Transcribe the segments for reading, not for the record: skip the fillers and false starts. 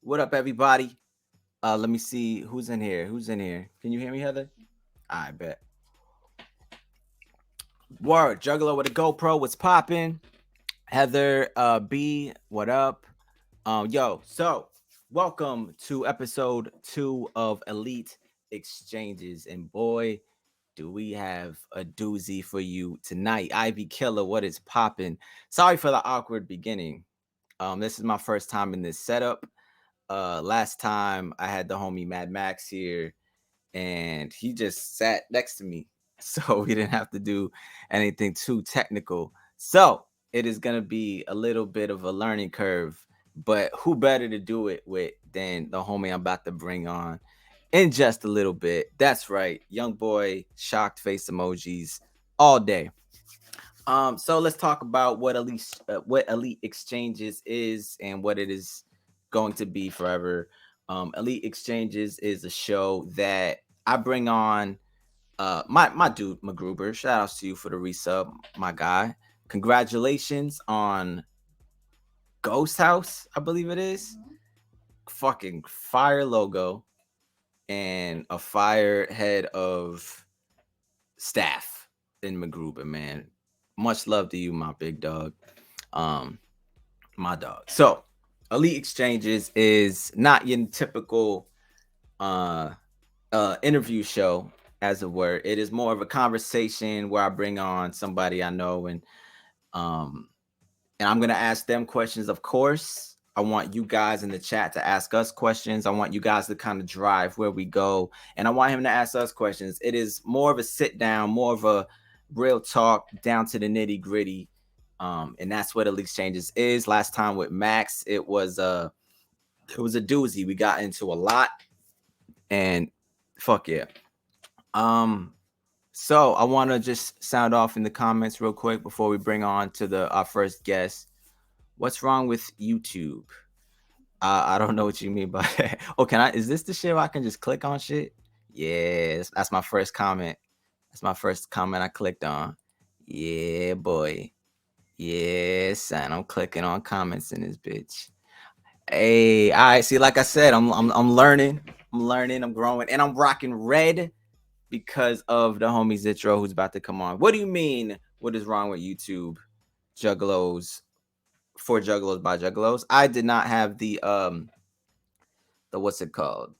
What up, everybody? Let me see who's in here. Who's in here? Can you hear me, Heather? I bet. Word, Juggler with a GoPro. What's popping? Heather, B, what up? So welcome to episode 2 of Elite Exchanges, and boy, do we have a doozy for you tonight. Ivy Killer, what is popping? Sorry for the awkward beginning. This is my first time in this setup. Last time I had the homie Mad Max here, and he just sat next to me, so we didn't have to do anything too technical. So it is gonna be a little bit of a learning curve, but who better to do it with than the homie I'm about to bring on in just a little bit? That's right, young boy, shocked face emojis all day. So let's talk about what Elite Exchanges is and what it is going to be forever. Elite Exchanges is a show that I bring on my dude McGruber. Shout outs to you for the resub, my guy. Congratulations on Ghost House, I believe it is. Fucking fire logo and a fire head of staff in McGruber, man. Much love to you, my big dog. Um, my dog. So, Elite Exchanges is not your typical uh interview show, as it were. It is more of a conversation where I bring on somebody I know, um and I'm gonna ask them questions, of course. I want you guys in the chat to ask us questions. I want you guys to kind of drive where we go, and I want him to ask us questions. It is more of a sit down, more of a real talk, down to the nitty gritty. And that's what Elite Exchanges is. Last time with Max, it was a doozy. We got into a lot, and fuck yeah. Um, so I want to just sound off in the comments real quick before we bring on to our first guest. What's wrong with YouTube? I don't know what you mean by that. Oh, can I? Is this the shit where I can just click on shit? Yes, that's my first comment. That's my first comment I clicked on. Yeah, boy. Yes, and I'm clicking on comments in this bitch. Hey, all right. See, like I said, I'm learning. I'm learning. I'm growing, and I'm rocking red because of the homie Zitro who's about to come on. What do you mean? What is wrong with YouTube? Juggalos for Juggalos by Juggalos. I did not have the what's it called?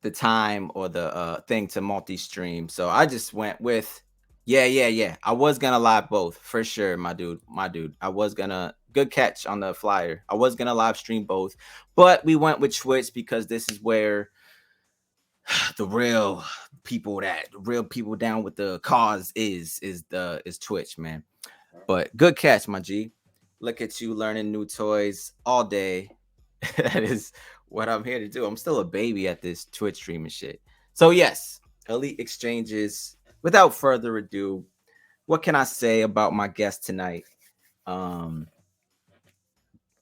The time or the thing to multi-stream. So I just went with yeah. I was gonna live both for sure, my dude. My dude. I was gonna good catch on the flyer. I was gonna live stream both, but we went with Twitch because this is where the real people down with the cause is Twitch, man. But good catch, my G. Look at you learning new toys all day. That is what I'm here to do. I'm still a baby at this Twitch streaming shit. So yes, Elite Exchanges. Without further ado, what can I say about my guest tonight? Um,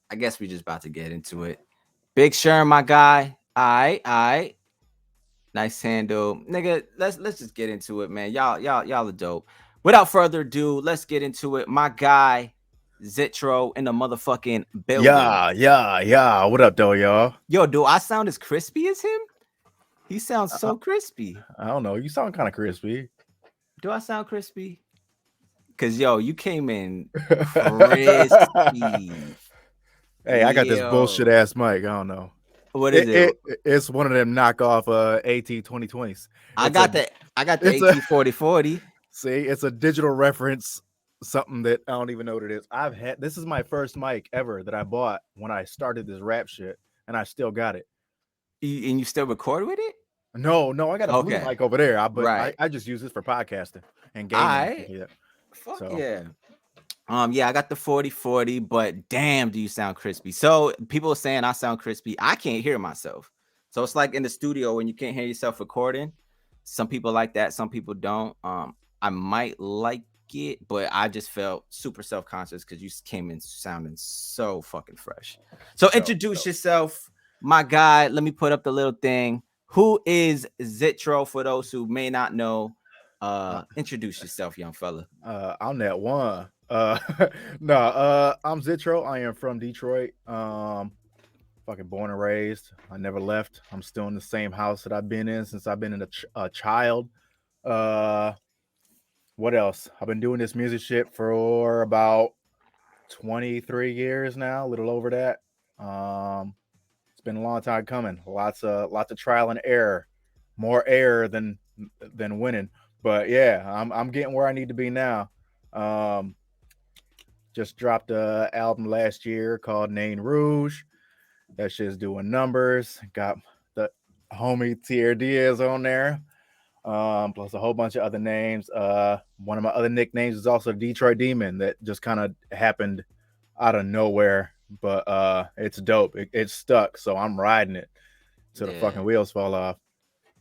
I guess we just about to get into it. Big Sherm, my guy. All right. Nice handle, nigga. Let's just get into it, man. Y'all are dope. Without further ado, let's get into it. My guy, Zitro in the motherfucking building. Yeah. What up, though, y'all? Yo, do I sound as crispy as him? He sounds so crispy. I don't know. You sound kind of crispy. Do I sound crispy? Cause yo, you came in crispy. Hey, I got this bullshit Yo, ass mic. I don't know. what is It, it? it it's one of them knockoff AT 2020s. I It's a got the I got the it's a AT4040. see. It's a digital reference. Something that I don't even know what it is. This is my first mic ever that I bought when I started this rap shit, and I still got it. And you still record with it? No, I got a blue Okay, mic over there. But right. I just use this for podcasting and gaming. I Yeah. fuck So yeah. Yeah, I got the 4040, but damn, do you sound crispy. So people are saying I sound crispy. I can't hear myself. So it's like in the studio when you can't hear yourself recording. Some people like that, some people don't. I might like it, but I just felt super self-conscious because you came in sounding so fucking fresh. So introduce yourself, my guy. Let me put up the little thing. Who is Zitro for those who may not know? Introduce yourself, young fella. I'm that one. No, I'm Zitro. I am from Detroit. Fucking born and raised. I never left. I'm still in the same house that I've been in since I've been a child. Uh, what else? I've been doing this music shit for about 23 years now, a little over that. Um, it's been a long time coming. Lots of trial and error, more error than winning. But yeah, I'm getting where I need to be now. Um, just dropped a album last year called Nain Rouge. That shit's doing numbers. Got the homie Tierre Diaz on there. Plus a whole bunch of other names. One of my other nicknames is also Detroit Demon. That just kind of happened out of nowhere, but it's dope. It's stuck, so I'm riding it till the Yeah. fucking wheels fall off.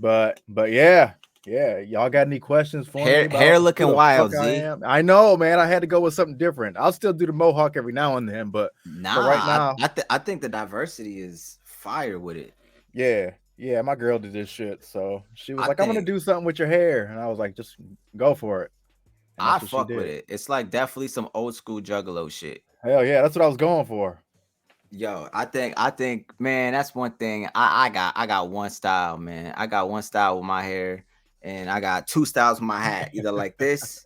But yeah, yeah. Y'all got any questions for me Hair about who looking the wild, fuck I Z. am? I know, man. I had to go with something different. I'll still do the mohawk every now and then, but for right Nah, now, I think the diversity is fire with it. yeah, yeah. My girl did this shit, so she was I like, "I'm gonna think do something with your hair," and I was like, "Just go for it," and I that's what she fuck with did. it. It's like definitely some old school juggalo shit. Hell yeah, that's what I was going for. Yo, I think, man, that's one thing. I got one style, man. I got one style with my hair, and I got two styles with my hat, either like this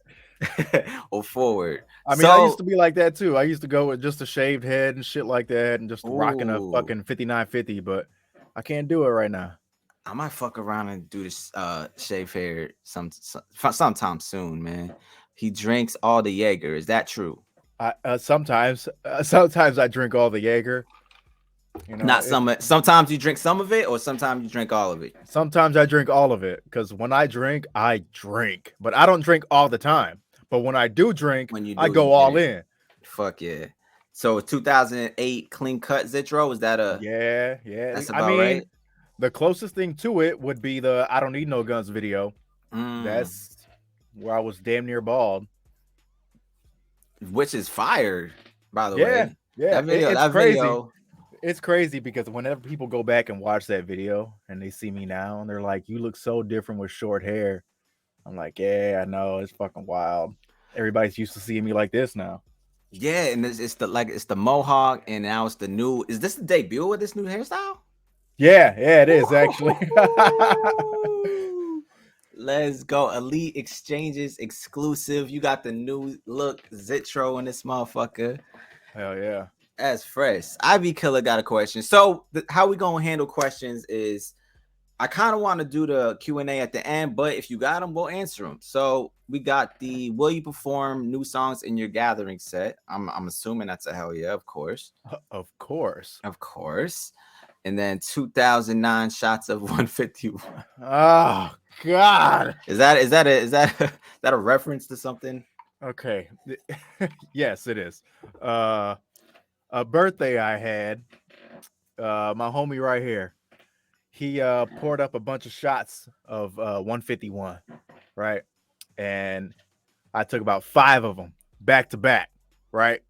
or forward. I mean, I used So, to be like that too. I used to go with just a shaved head and shit like that, and just rocking a ooh, fucking 5950, but I can't do it right now. I might fuck around and do this shave hair sometime soon, man. He drinks all the Jaeger. Is that true? Sometimes I drink all the Jaeger. You know, Not some. Sometimes you drink some of it, or sometimes you drink all of it. sometimes I drink all of it because when I drink, but I don't drink all the time. But when I do drink, When you I do, you go get all it. in. Fuck yeah. So 2008 clean cut Zitro, is that a Yeah, yeah. that's I about mean, right? the closest thing to it would be the "I Don't Need No Guns" video. Mm, That's where I was damn near bald. which is fire, by the Yeah, way. yeah. It's That crazy. video, It's crazy because whenever people go back and watch that video and they see me now and they're like, "You look so different with short hair." I'm like, "Yeah, I know. It's fucking wild. Everybody's used to seeing me like this now." yeah, and it's the like it's the mohawk, and now it's the new. Is this the debut of this new hairstyle? Yeah, yeah, it is actually. Woo-hoo-hoo! Let's go. Elite Exchanges exclusive. You got the new look Zitro in this motherfucker. Hell yeah. That's fresh. Ivy Killer got a question. So how we gonna handle questions is I kind of want to do the Q&A at the end, but if you got them, we'll answer them. So we got the will you perform new songs in your gathering set? I'm assuming that's a hell yeah, of course. Of course. Of course. And then 2009 shots of 151. Oh God. That a reference to something? Okay. Yes, it is. Uh, a birthday I had. My homie right here. He poured up a bunch of shots of 151, right? And I took about 5 of them back to back, right?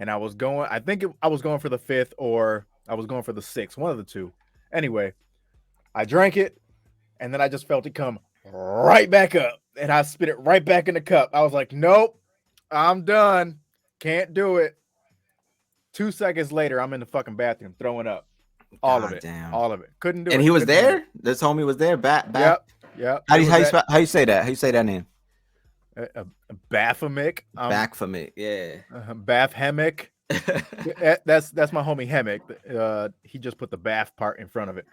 And I was going. I was going for the fifth, or I was going for the sixth, one of the two. Anyway, I drank it, and then I just felt it come right back up, and I spit it right back in the cup. I was like, "Nope, I'm done. Can't do it." 2 seconds later, I'm in the fucking bathroom throwing up. All of God it. damn. All of it. Couldn't do And it. he was Couldn't handle there? it. This homie was there. Bath. Yep. Yep. How It do you was at how you say that? How you say that name? a Baphomic. Back from it. Yeah. Bath Hemic. That's my homie Hemic. He just put the bath part in front of it.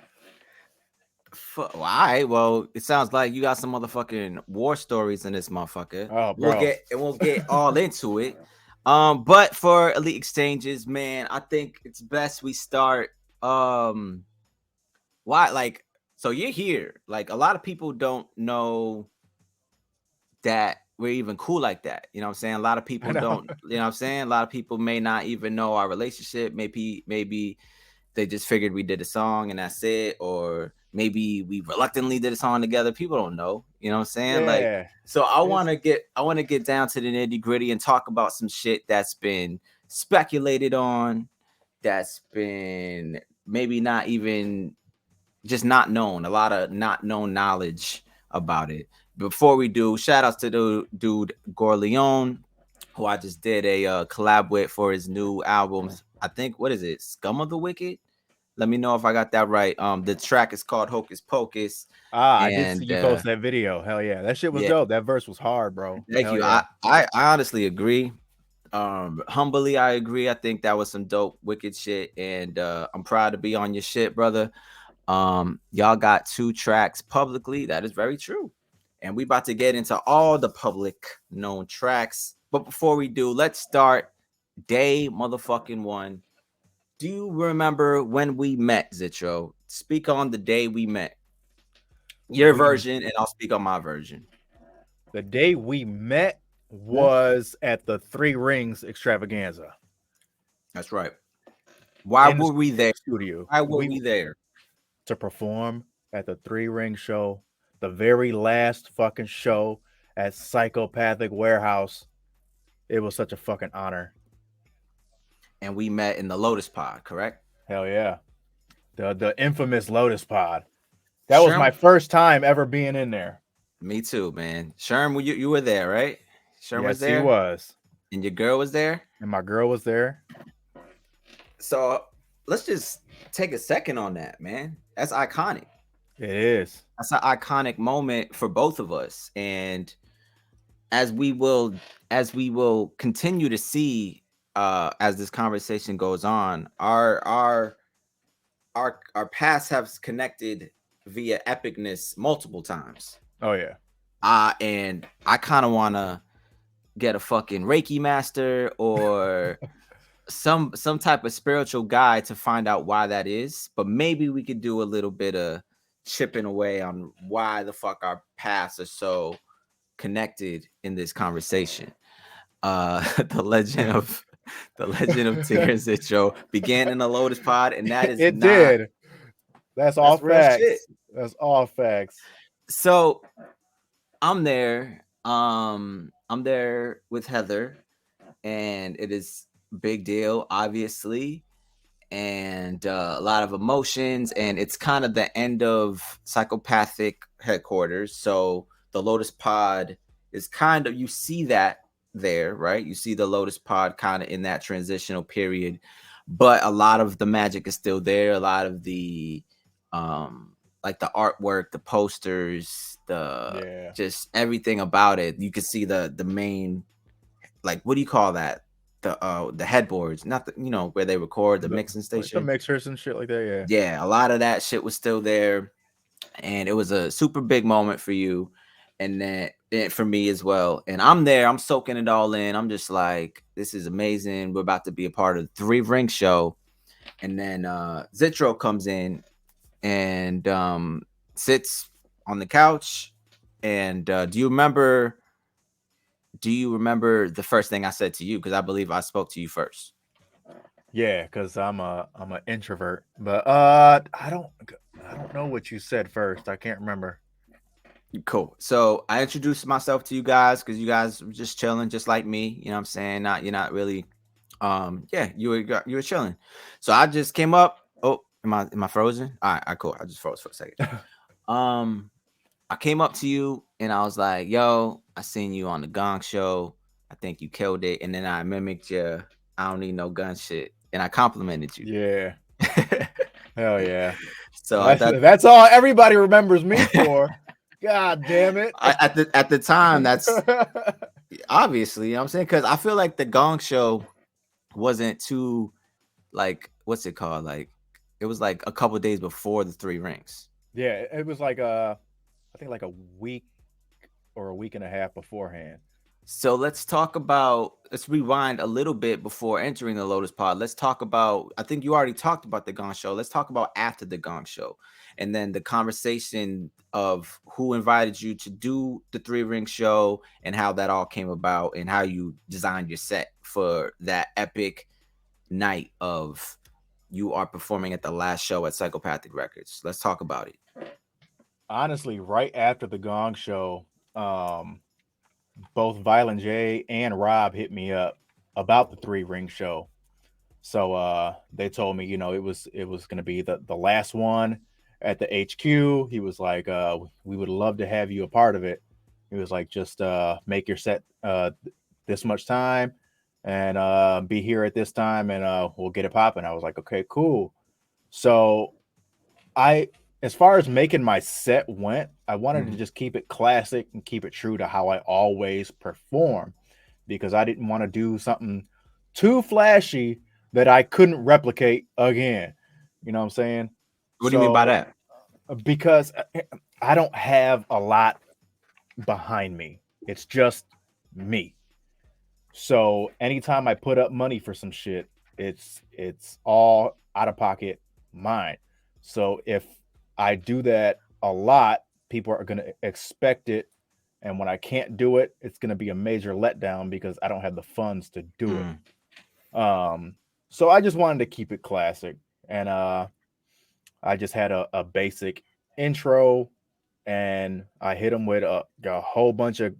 All right. Well, it sounds like you got some motherfucking war stories in this motherfucker. Oh, bro. We'll get all into it. But for Elite Exchanges, man, I think it's best we start. Why like so you're here. Like a lot of people don't know that we're even cool like that. You know what I'm saying? A lot of I people know. don't, you know what I'm saying? A lot of people may not even know our relationship. Maybe they just figured we did a song and that's it, or maybe we reluctantly did a song together. People don't know, you know what I'm saying? Like, Yeah. so It's I want to get down to the nitty-gritty and talk about some shit that's been speculated on, that's been maybe not even just not known, a lot of not known knowledge about it. Before we do, shout outs to the dude Gorleone, who I just did a collab with for his new albums. I think what is it, Scum of the Wicked? Let me know if I got that right. The track is called Hocus Pocus, Ah, I did see and you post that video. Hell yeah, that shit was yeah, dope. That verse was hard, bro. thank Hell you. yeah. I honestly agree. Humbly, I agree. I think that was some dope, wicked shit, and I'm proud to be on your shit, brother. Y'all got 2 tracks publicly. That is very true. And we about to get into all the public known tracks. But before we do, let's start day motherfucking one. Do you remember when we met, Zitro? Speak on the day we met. Your We version, and I'll speak on my version. The day we met Hmm? was at the Three Rings extravaganza That's right. Why in the were we there? studio. Why were We we there? to perform at the Three Ring show, the very last fucking show at Psychopathic Warehouse. It was such a fucking honor. And we met in the Lotus Pod, correct? Hell yeah. The infamous Lotus Pod. That was my Sherm, first time ever being in there. me too, man. Sherm, you were there, right? Sherm was Yes, he there, was. and your girl was there. And my girl was there. So let's just take a second on that, man. That's iconic. It is. That's an iconic moment for both of us, and as we will continue to see as this conversation goes on, our paths have connected via epicness multiple times. Oh yeah. And I kind of want to get a fucking Reiki master or some type of spiritual guide to find out why that is. But maybe we could do a little bit of chipping away on why the fuck our paths are so connected in this conversation. The legend of Tierre Zitro began in the Lotus Pod, and that is It not did. That's all that's real shit. facts. That's all facts. So I'm there with Heather, and it is big deal, obviously, and a lot of emotions, and it's kind of the end of Psychopathic headquarters. So the Lotus Pod is kind of, you see that there, right? You see the Lotus Pod kind of in that transitional period, but a lot of the magic is still there. A lot of the like the artwork, the posters, the Yeah. just everything about it. You can see the main, like, what do you call that? The headboards, not the, where they record, the mixing Like the station. mixers and shit like that, Yeah, a lot of that shit was still there, and it was a super big moment for you, and then for me as well. And I'm there, I'm soaking it all in. I'm just like, this is amazing. We're about to be a part of the Three Ring show. And then Zitro comes in and sits on the couch. And do you remember the first thing I said to you? Because I believe I spoke to you first. yeah. Because I'm an introvert, but I don't know what you said first. I can't remember. Cool. So I introduced myself to you guys because you guys were just chilling, just like me. You know what I'm saying? Not, you're not really yeah, you were chilling. So I just came up. Oh, am I frozen? All right, cool. I just froze for a second. Um I came up to you and I was like, yo, I seen you on the Gong Show. I think you killed it. And then I mimicked your I don't need no gun shit. And I complimented you. Yeah. Hell yeah. So I thought That's all everybody remembers me for. God damn it. at the time, that's obviously, you know what I'm saying? Because I feel like the Gong Show wasn't too, like, what's it called? Like, it was like a couple days before the Three Rings. Yeah, it was like I think like a week or a week and a half beforehand. So let's rewind a little bit before entering the Lotus Pod. Let's talk about, I think you already talked about the Gong Show. Let's talk about after the Gong Show, and then the conversation of who invited you to do the Three Ring show and how that all came about and how you designed your set for that epic night of you are performing at the last show at Psychopathic Records. Let's talk about it. Honestly, right after the Gong Show, both Violent J and Rob hit me up about the Three Ring show. So they told me, it was gonna be the last one at the HQ. He was like, we would love to have you a part of it. He was like, just make your set this much time and be here at this time and we'll get it popping. I was like, okay, cool. So I, as far as making my set went, I wanted to Mhm. just keep it classic and keep it true to how I always perform, because I didn't want to do something too flashy that I couldn't replicate again. You know what I'm saying? What do you mean by So that? because I don't have a lot behind me, it's just me. So anytime I put up money for some shit, it's all out of pocket mine. So if I do that a lot, people are gonna expect it, and when I can't do it, it's gonna be a major letdown because I don't have the funds to do it. Mm. Um, so I just wanted to keep it classic, and I just had a basic intro, and I hit them with a whole bunch of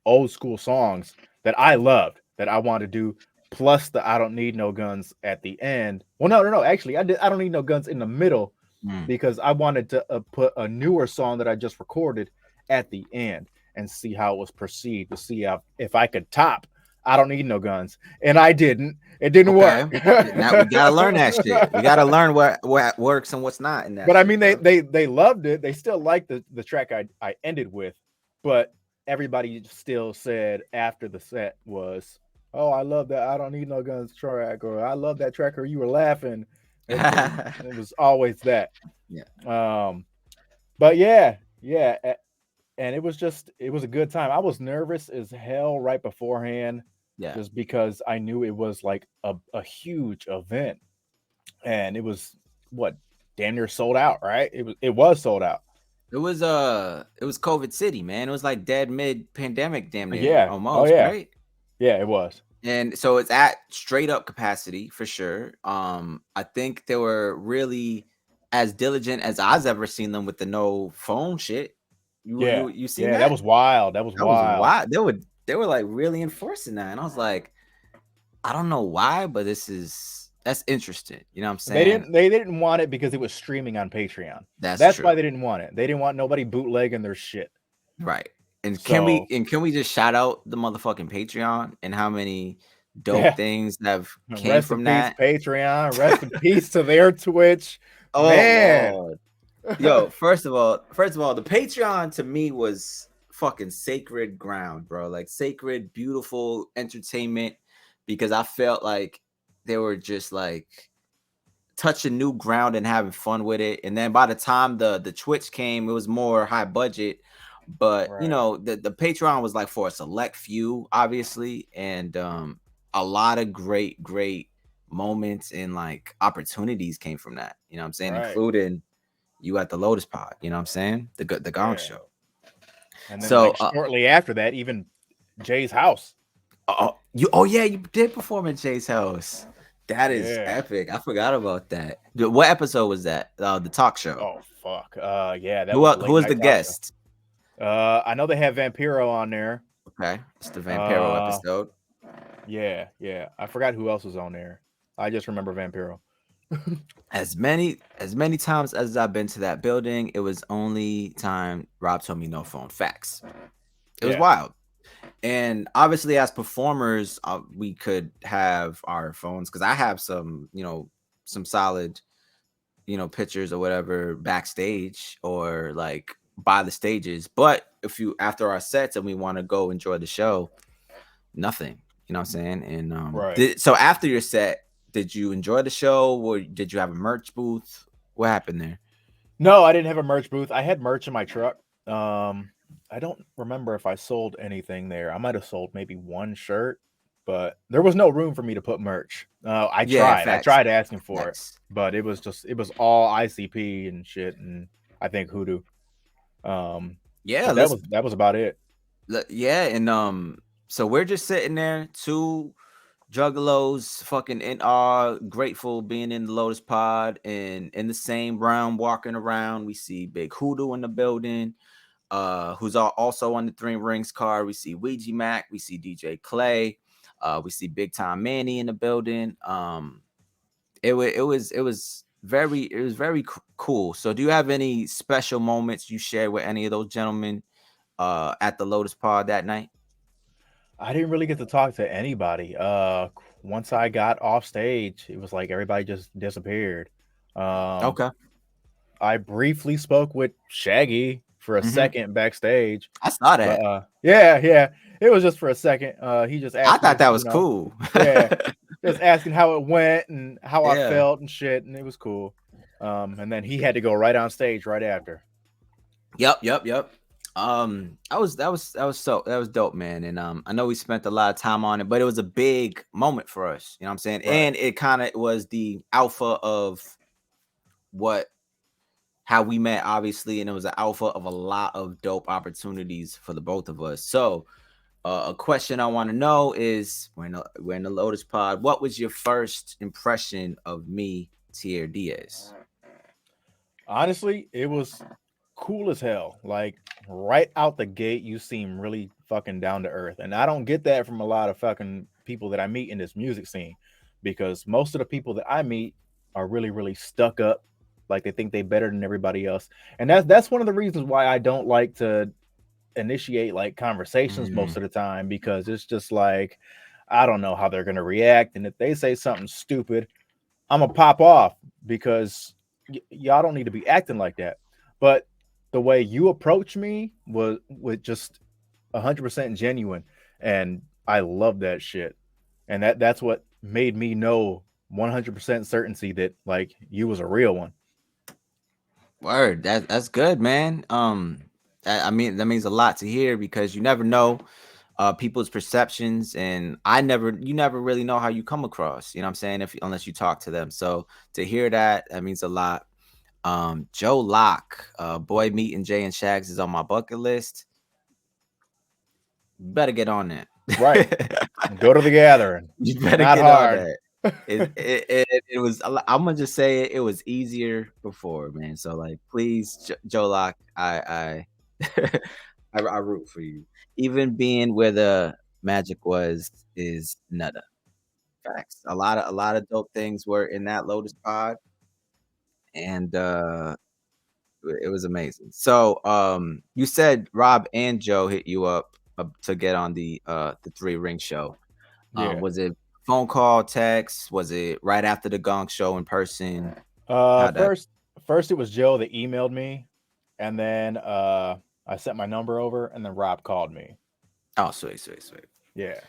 old school songs that I loved that I wanted to do, plus the I don't need no guns at the end. Well, no. Actually, I don't need no guns in the middle Mm. because I wanted to put a newer song that I just recorded at the end and see how it was perceived, to see if I could top I don't need no guns. And I didn't. It didn't work. Okay. Now we gotta learn that shit. We gotta learn what works and what's not in that But I shit, mean, bro. they loved it. They still liked the track I ended with, but everybody still said after the set was, "Oh, I love that. I don't need no guns track," or "I love that track," or "You were laughing." It was always that. Yeah. Um, but yeah, and it was a good time. I was nervous as hell right beforehand, Yeah. just because I knew it was like a huge event, and it was what, damn near sold out, right? It was sold out. It was COVID City, man. It was like dead mid pandemic damn near Yeah. Oh almost, yeah. right? Yeah, it was. And so it's at straight up capacity for sure. I think they were really as diligent as I've ever seen them with the no phone shit. You Yeah. you you seen Yeah, that that? was wild. That was That was wild. wild. They were like really enforcing that. And I was like, I don't know why, but that's interesting. You know what I'm They saying? didn't want it because it was streaming on Patreon. That's That's why true. they didn't want it. They didn't want nobody bootlegging their shit. Right. And can we So, and can we just shout out the motherfucking Patreon and how many dope yeah. things that have came Rest in from peace, that? Patreon. Rest in peace to their Twitch. Oh Man. Lord. Yo, first of all, the Patreon to me was fucking sacred ground, bro. Like sacred, beautiful entertainment because I felt like they were just like touching new ground and having fun with it. And then by the time the Twitch came, it was more high budget. But Right. the Patreon was like for a select few, obviously, and a lot of great moments and like opportunities came from that. You know what I'm saying? Right. Including you at the Lotus Pod, you know what I'm saying? The Gong Yeah. Show. And then So like shortly after that, even Jay's house. oh yeah, you did perform at Jay's house. That is Yeah. epic. I forgot about that. What episode was that? The talk show. Oh fuck. Yeah, that Who was a el- who late was the night talk show. guest? I know they have Vampiro on there. Okay, it's the Vampiro Uh, episode. yeah. I forgot who else was on there. I just remember Vampiro. As many times as I've been to that building, it was only time Rob told me no phone. Facts. It was Yeah, wild. And obviously, as performers, we could have our phones because I have some solid, pictures or whatever backstage or like by the stages. But if you after our sets and we want to go enjoy the show, nothing. You know what I'm saying? And right. so after your set, did you enjoy the show or did you have a merch booth? What happened there? No, I didn't have a merch booth. I had merch in my truck. I don't remember if I sold anything there. I might have sold maybe one shirt, but there was no room for me to put merch. I Yeah, tried. I facts. tried asking for it, Facts. but it was all ICP and shit, and I think Hoodoo. Yeah, But that was about it. yeah, and so we're just sitting there, two juggalos, fucking in awe, grateful being in the Lotus Pod, and in the same round, walking around. We see Big Hoodoo in the building, who's also on the Three Rings card. We see Ouija Mac, we see DJ Clay, we see Big Time Manny in the building. It was very cool. So, do you have any special moments you shared with any of those gentlemen at the Lotus Pod that night? I didn't really get to talk to anybody. Once I got off stage, it was like everybody just disappeared. Um, Okay. I briefly spoke with Shaggy for a Hmm. second backstage, I saw but that. yeah, it was just for a second. He just I asked me thought to, that was cool. yeah, just asking how it went and how I Yeah. felt and shit, and it was cool. And then he had to go right on stage right after. Yep. That was dope, man. And I know we spent a lot of time on it, but it was a big moment for us. You know what I'm saying? Right. And it kind of was the alpha of what how we met, obviously, and it was an alpha of a lot of dope opportunities for the both of us. So, a question I want to know is, we're in the Lotus Pod. What was your first impression of me, Tierre Diaz? Honestly, it was cool as hell. Like right out the gate, you seem really fucking down to earth, and I don't get that from a lot of fucking people that I meet in this music scene, because most of the people that I meet are really, really stuck up, like they think they better than everybody else, and that's one of the reasons why I don't like to initiate like conversations most Mm, of the time, because it's just like I don't know how they're gonna react, and if they say something stupid, I'm gonna pop off because y'all don't need to be acting like that. But the way you approach me was with just 100% genuine, and I love that shit. And that's what made me know 100% certainty that like you was a real one. word. That's good, man. I mean, that means a lot to hear because you never know people's perceptions, and you never really know how you come across. You know what I'm saying? If unless you talk to them. So to hear that means a lot. Joe Locke, boy meeting Jay and Shags is on my bucket list. Better get on Right. that. Go to the gathering. You better Not get on hard. that. It was. I'm gonna just say it was easier before, man. So like, please, Joe Locke, I root for you. Even being where the magic was is nutta facts. A lot of dope things were in that Lotus Pod, and it was amazing. So, you said Rob and Joe hit you up to get on the Three Ring show. Yeah. Was it phone call, text? Was it right after the Gong show in person? Uh How that? first first it was Joe that emailed me, and then I sent my number over, and then Rob called me. Oh, sweet. Yeah.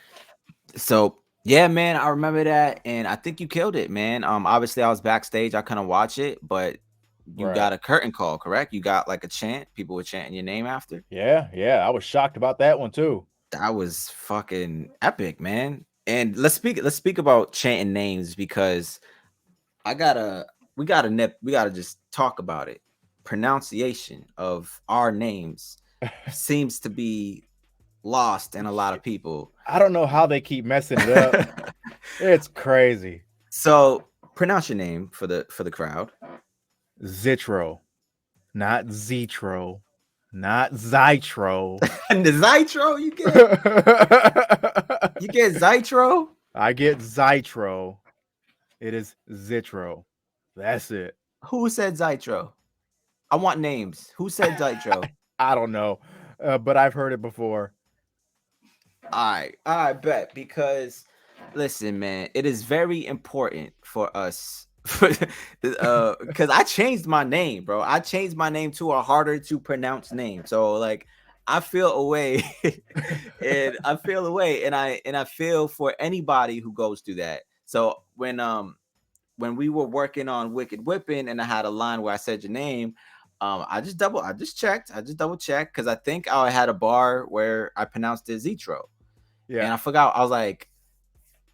So yeah, man, I remember that, and I think you killed it, man. Obviously I was backstage, I couldn't watch it, but you Right. got a curtain call, correct? You got like a chant. People were chanting your name after. Yeah, I was shocked about that one too. That was fucking epic, man. And let's speak about chanting names because I gotta we gotta just talk about it. Pronunciation of our names seems to be lost in a lot of people. I don't know how they keep messing it up. It's crazy. So pronounce your name for the crowd. Zitro, not Zitro, not Zitro. And the Zitro you get Zitro. I get Zitro. It is Zitro. That's it. Who said Zitro? I want names. Who said Zitro? I don't know, but I've heard it before. I bet because listen, man, it is very important for us because I changed my name, bro. I changed my name to a harder to pronounce name. So like I feel away and I feel away and I feel for anybody who goes through that. So when we were working on Wicked Whipping and I had a line where I said your name, I just checked. I just double checked because I think I had a bar where I pronounced it Zitro. And Yeah, I forgot I was like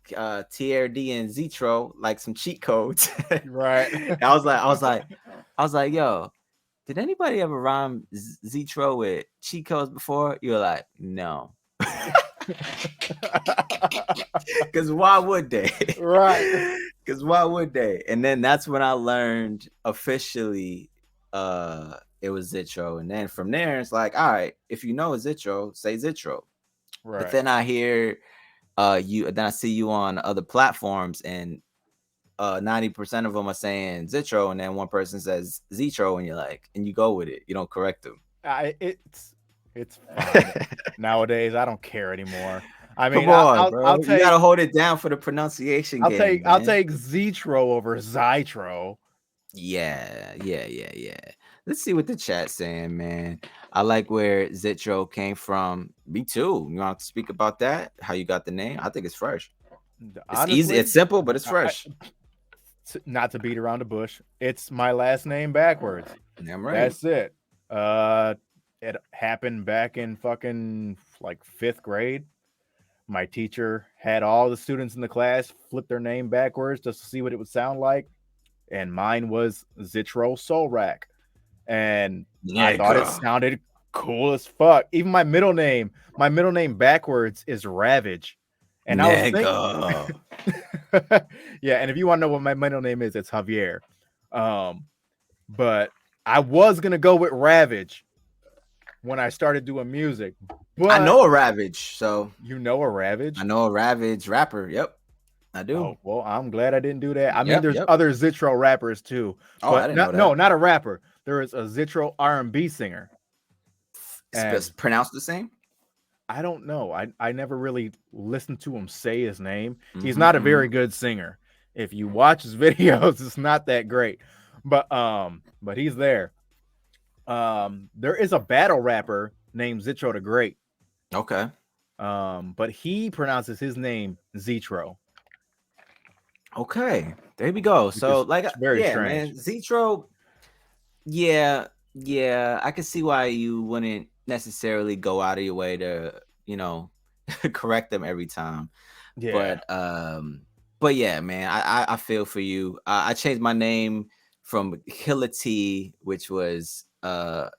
TRD and Zitro, like some cheat codes. right. I was like, yo, did anybody ever rhyme Zitro with cheat codes before? You're like, no. Because why would they? Right. Because why would they? And then that's when I learned officially it was Zitro. And then from there, it's like, all right, if you know Zitro, say Zitro. But Right. then I hear then I see you on other platforms and 90% of them are saying Zitro, and then one person says Zitro, and you're like, and you go with it. You don't correct them. It's fine. Nowadays, I don't care anymore. I Come mean, on, I'll bro. You gotta take hold it down for the pronunciation I'll game, take I'll man. take Zitro over Zytro. Yeah. Let's see what the chat's saying, man. I like where Zitro came from. Me too. You want to speak about that? How you got the name? I think it's fresh. It's easy. Honestly, It's simple, but it's I, fresh. not to beat around the bush, it's my last name backwards. Damn right. That's it. Uh, it happened back in fucking like 5th grade. My teacher had all the students in the class flip their name backwards just to see what it would sound like, and mine was Zitro Solrak, and I thought it Nigga. sounded cool as fuck. Even my middle name backwards is Ravage, and I was thinking, Nigga. yeah. And if you want to know what my middle name is, it's Javier. Um, but I was gonna go with Ravage when I started doing music, I but know a Ravage, so you know a I Ravage. know a Ravage rapper. Yep, I do. Oh well, I'm glad I didn't do that. I mean, Yep, there's yep. other Zitro rappers too, Oh, I but didn't know not that. no, not a rapper. There is a Zitro R&B singer, and Pronounced the same. I don't know. I never really listened to him say his name. He's Mm-hmm, not a mm-hmm. very good singer. If you watch his videos, it's not that great. But he's there. There is a battle rapper named Zitro the Great. Okay. But he pronounces his name Zitro, Okay. There we go. which So, is like, very yeah, man, strange. Zitro. Yeah. I can see why you wouldn't necessarily go out of your way to, you know, correct them every time. Yeah. But but yeah, man, I feel for you. I changed my name from Killer T, which was it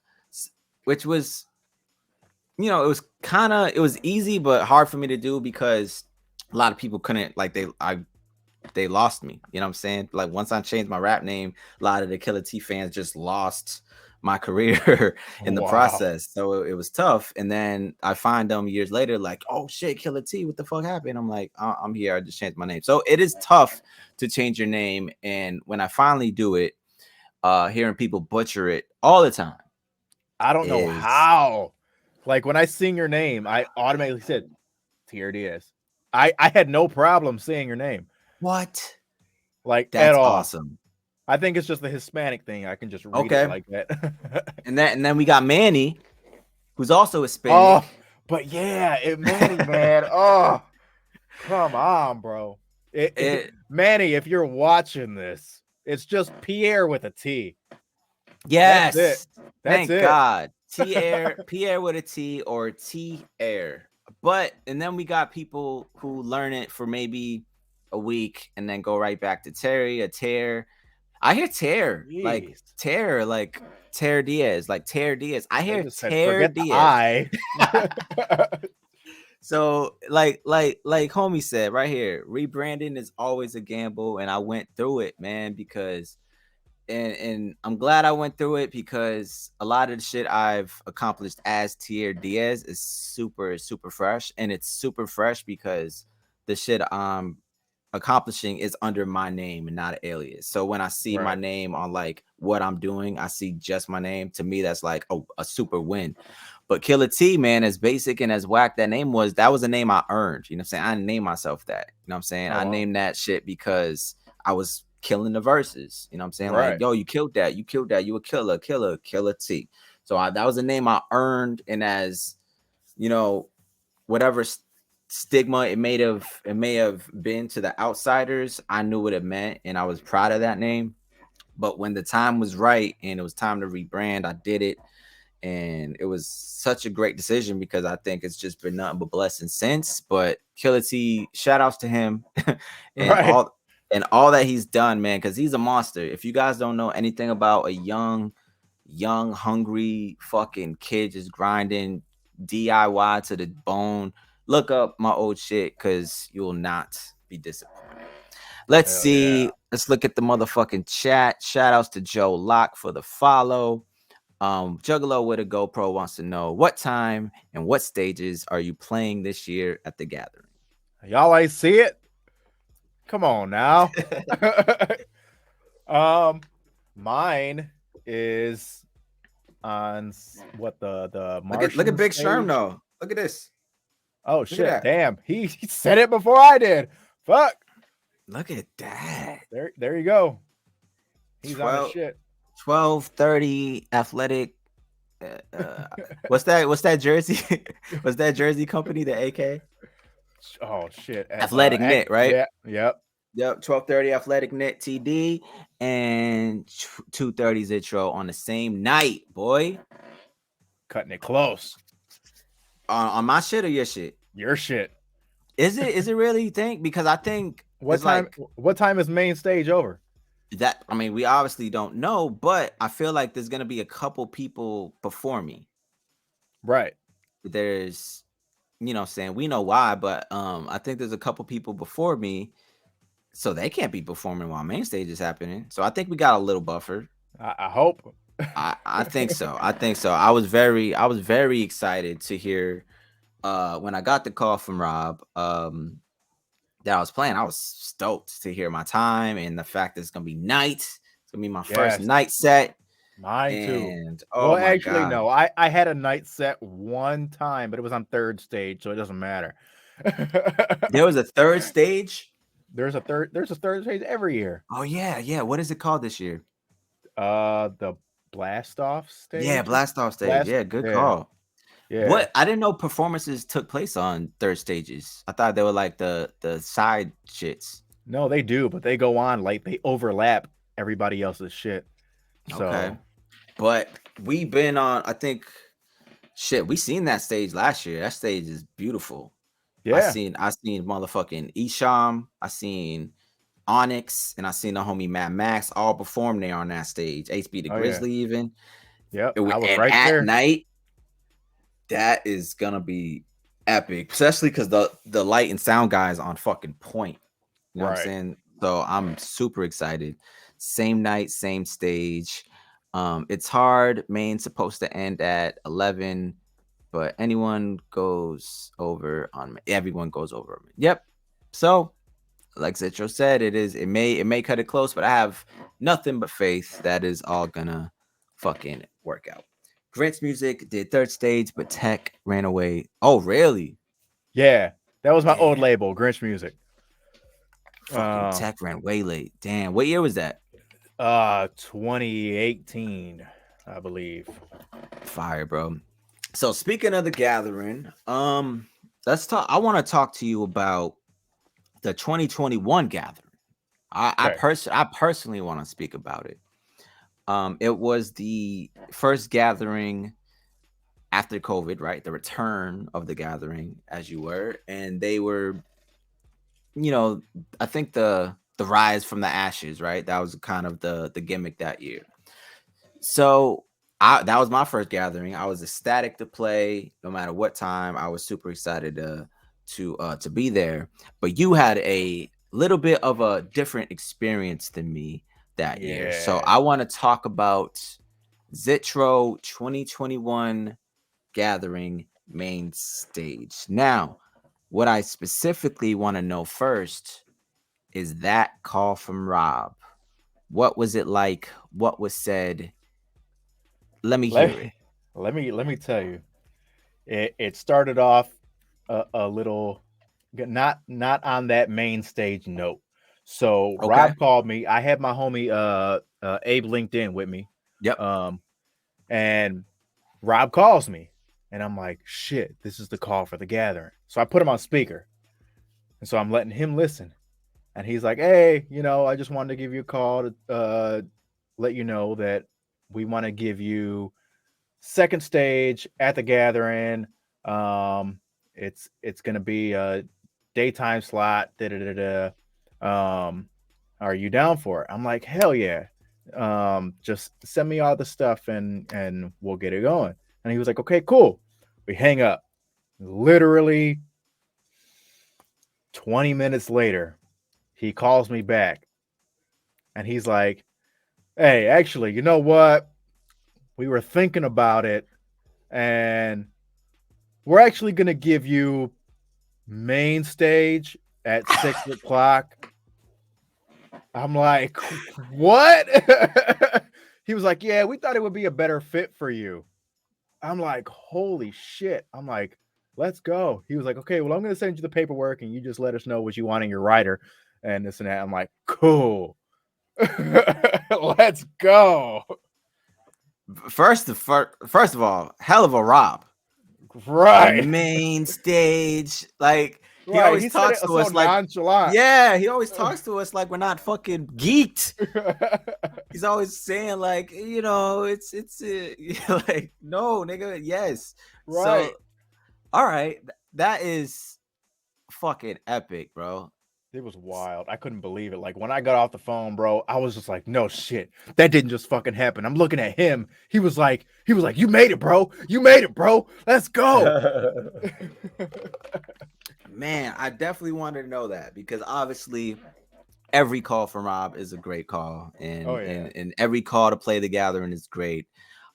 was it was easy but hard for me to do because a lot of people couldn't like they lost me. You know what I'm saying? Like once I changed my rap name, a lot of the Killer T fans just lost my career in the Wow. process. So it was tough. And then I find them years later, like, oh shit, Killer T, what the fuck happened? I'm like, I'm here. I just changed my name. So it is tough to change your name. And when I finally do it, hearing people butcher it all the time I don't know is how. Like when I sing your name, I automatically said Tierre Diaz. I had no problem saying your name, what? like at That's all. awesome. I think it's just the Hispanic thing. I can just read it Okay. like that. And then we got Manny, who's also Oh, Hispanic. but yeah, Manny, man. Oh, come on, bro. It, Manny, if you're watching this, it's just Pierre with a T. That's it. Yes. That's Thank it. God. Pierre with a T or T air. But and then we got people who learn it for maybe a week and then go right back to Terry, a tear. I hear Jeez. Tear, like Tear Diaz, like Tear Diaz. I They hear just said Tear forget the Diaz. I. So like homie said right here, rebranding is always a gamble, and I went through it, man, because and I'm glad I went through it because a lot of the shit I've accomplished as Tierre Diaz is super fresh, and it's super fresh because the shit I'm accomplishing is under my name and not an alias. So when I see my Right. name on like what I'm doing, I see just my name. To me, that's like a super win. But Killer T, man, as basic and as whack that name was, that was a name I earned. You know what I'm saying? I didn't name myself that. You know what I'm saying? Oh I wow. named that shit because I was killing the verses. You know what I'm saying? Like, Right. yo, you killed that. You killed that. You a killer T. So that was a name I earned. And as, you know, whatever stigma it may have been to the outsiders, I knew what it meant and I was proud of that name. But when the time was right and it was time to rebrand, I did it, and it was such a great decision because I think it's just been nothing but blessings since. But Killer T, shout outs to him and Right. all that he's done, man, because he's a monster. If you guys don't know anything about a young, hungry fucking kid just grinding DIY to the bone, look up my old shit because you will not be disappointed. Let's Hell yeah. see. Let's look at the motherfucking chat. Shout outs to Joe Locke for the follow. Juggalo with a GoPro wants to know what time and what stages are you playing this year at the gathering? Y'all ain't see it? Come on now. um mine is on what the Look at Martian Big Sherm stage. though. Look at this. Oh Look at shit, that. damn. He said it before I did. Fuck. Look at that. There you go. He's on his 12, shit. 12:30 athletic. What's that jersey? What's that jersey company? The AK Oh shit. Athletic Knit, right? Yeah. Yep. Yep, 12:30 Athletic Knit TD and 2:30 Zitro on the same night, boy. Cutting it close. On my shit or your shit? Your shit. Is it? Is it really? You think? Because I think What it's time? like What time is main stage over? that. I mean, we obviously don't know, but I feel like there's gonna be a couple people before me. Right. There's, saying we know why, but I think there's a couple people before me, so they can't be performing while main stage is happening. So I think we got a little buffer. I hope. I think so. I think so. I was very excited to hear when I got the call from Rob that I was playing. I was stoked to hear my time and the fact that it's gonna be night. It's gonna be my first Yes. night set. Mine too. And Well, oh my actually, god. no. I had a night set one time, but it was on third stage, so it doesn't matter. There was a third stage. There's a third stage every year. Oh yeah, yeah. What is it called this year? The blast off Yeah, stage. blast off stage. Blast. Yeah, good Yeah. call. Yeah. What I didn't know performances took place on third stages. I thought they were like the side shits. No, they do, but they go on like they overlap everybody else's shit. Okay. So But we been on, I think, shit, we seen that stage last year. That stage is beautiful. yeah. I seen motherfucking Isham, I seen Onyx, and I seen the homie Mad Max all perform there on that stage. HB the Oh yeah. Grizzly even. Yep. I was And right at there. night, that is gonna be epic, especially because the light and sound guys on fucking point. You know what I'm Right. saying? So I'm super excited. Same night, same stage. It's hard. Main's supposed to end at 11, but everyone goes over. Yep. So, like Zitro said, it may cut it close, but I have nothing but faith that is all gonna fucking work out. Grant's Music did third stage, but Tech ran away. Oh, really? Yeah. That was my old Damn. label, Grinch Music. Fucking Tech ran way late. Damn. What year was that? 2018, I believe. Fire, bro. So speaking of the gathering, let's talk. I want to talk to you about the 2021 gathering. Okay. I personally want to speak about it. It was the first gathering after COVID, right? The return of the gathering, as you were, and they were, you know, I think the rise from the ashes, right? That was kind of the gimmick that year. So that was my first gathering. I was ecstatic to play, no matter what time. I was super excited to be there. But you had a little bit of a different experience than me that year. So Yeah. I want to talk about Zitro 2021 gathering main stage. Now, what I specifically want to know first is that call from Rob. What was it like? What was said? Let me Let hear it. let me tell you. It started off a little not on that main stage note. So Okay. Rob called me. I had my homie Abe LinkedIn with me. Yep. Um and Rob calls me and I'm like, shit, this is the call for the gathering. So I put him on speaker. And so I'm letting him listen. And he's like, hey, I just wanted to give you a call to let you know that we want to give you second stage at the gathering. Um, it's gonna be a daytime slot. Da, da, da, da. Are you down for it? I'm like, hell yeah. Just send me all the stuff and we'll get it going. And he was like, okay, cool. We hang up. Literally 20 minutes later, he calls me back and he's like, hey, actually, you know what? We were thinking about it and we're actually going to give you main stage at 6 o'clock. I'm like, what? He was like, yeah, we thought it would be a better fit for you. I'm like, holy shit. I'm like, let's go. He was like, okay, well, I'm going to send you the paperwork and you just let us know what you want in your writer and this and that. I'm like, cool. Let's go. First of all, hell of a Rob. The Right. main stage, like he Right. always He said talks it to so us like, nonchalant. yeah, he always talks to us like we're not fucking geeked. He's always saying like, it's like, no, nigga, yes. Right. So, all right, that is fucking epic, bro. It was wild. I couldn't believe it. Like when I got off the phone, bro, I was just like, no shit. That didn't just fucking happen. I'm looking at him. He was like, you made it, bro. You made it, bro. Let's go. Man, I definitely wanted to know that because obviously every call from Rob is a great call, Oh and yeah. and every call to play the gathering is great.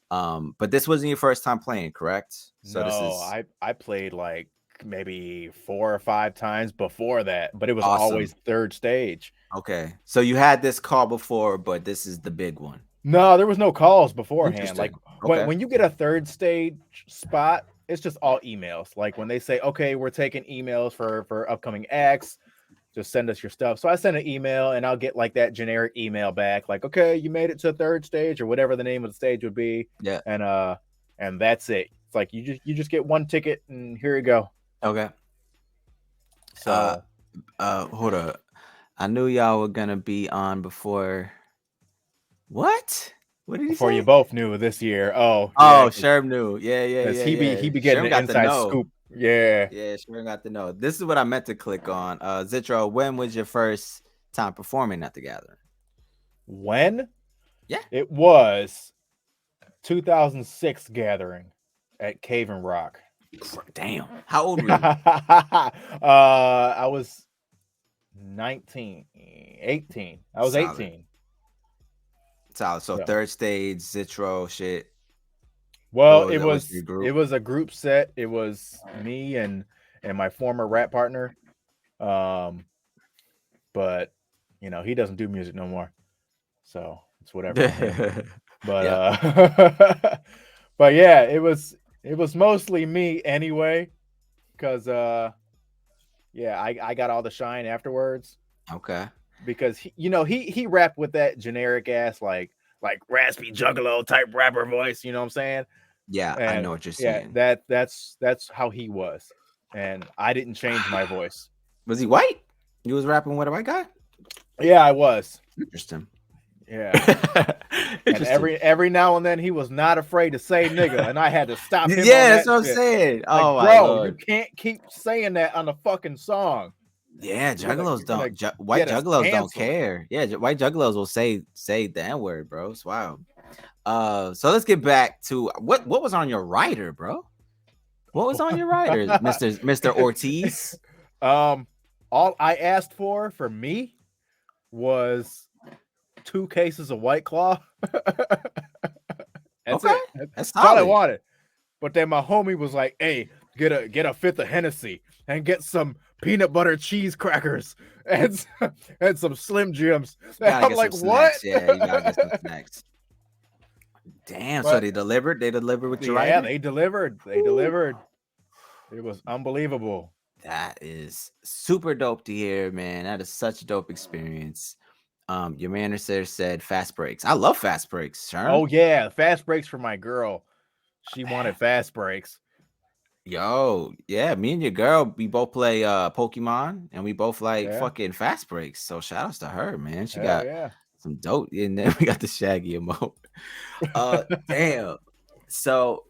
But this wasn't your first time playing, correct? So this No, is I played like maybe 4 or 5 times before that, but it was awesome. always third stage. Okay. So you had this call before, but this is the big one. No, there was no calls beforehand. Like Interesting. when Okay. when you get a third stage spot, it's just all emails. Like when they say, "Okay, we're taking emails for upcoming acts, just send us your stuff." So I send an email and I'll get like that generic email back like, "Okay, you made it to third stage or whatever the name of the stage would be." Yeah. And that's it. It's like you just get one ticket and here you go. Okay. Uh So, hold up. I knew y'all were gonna be on before. What? What did he before you say? both knew this year. Oh, yeah, Oh, Sherm knew. Yeah, yeah, cuz yeah, he yeah. be getting Sherm an got the inside know. scoop. Yeah. Yeah, Sherm got the know. This is what I meant to click on. Zitro, when was your first time performing at the gathering? When? Yeah. It was 2006 gathering at Cave and Rock. Damn. How old were you? I was 19, 18. I was Solid. 18. Solid. So So, third stage, Zitro shit. well, it That was your was it group. was a group set. It was me and my former rap partner. Um, but he doesn't do music no more. So, it's whatever on him. But Yeah. but yeah, it was mostly me anyway cuz yeah, I got all the shine afterwards Okay. because he rapped with that generic ass like raspy juggalo type rapper voice, you know what I'm saying? Yeah, I And know what you're yeah, saying. that's how he was. And I didn't change my voice. Was he white? You was rapping with a white guy? Yeah, I was. Interesting. Yeah. And Interesting. every now and then he was not afraid to say nigga and I had to stop him on Yeah, that's that what I'm shit. saying. Like, Oh my bro, you lord. can't keep saying that on the fucking song. Yeah, You're gonna juggalos you're gonna white get us juggalos don't canceled. care. Yeah, white juggalos will say the N word, bro. It's wild. So let's get back to what was on your rider, bro. What was on your rider, Mister Ortiz? um, all I asked for me was 2 cases of White Claw. That's Okay, it. that's That's all I solid. wanted. But then my homie was like, "Hey, get a fifth of Hennessy and get some peanut butter cheese crackers and and some Slim Jims." And Gotta I'm get some like, "What?" snacks. Yeah, you gotta get some snacks. Damn. So But they delivered. They delivered with your yeah, rider. they delivered. They Woo. delivered. It was unbelievable. That is super dope to hear, man. That is such a dope experience. Your manager said fast breaks. I love fast breaks, Sherm. Oh yeah, fast breaks for my girl. She wanted fast breaks. Yo, yeah, me and your girl, we both play Pokemon and we both like Yeah, fucking fast breaks. So shout outs to her, man. She hell got yeah. some dope. And then we got the Shaggy emote. Damn. So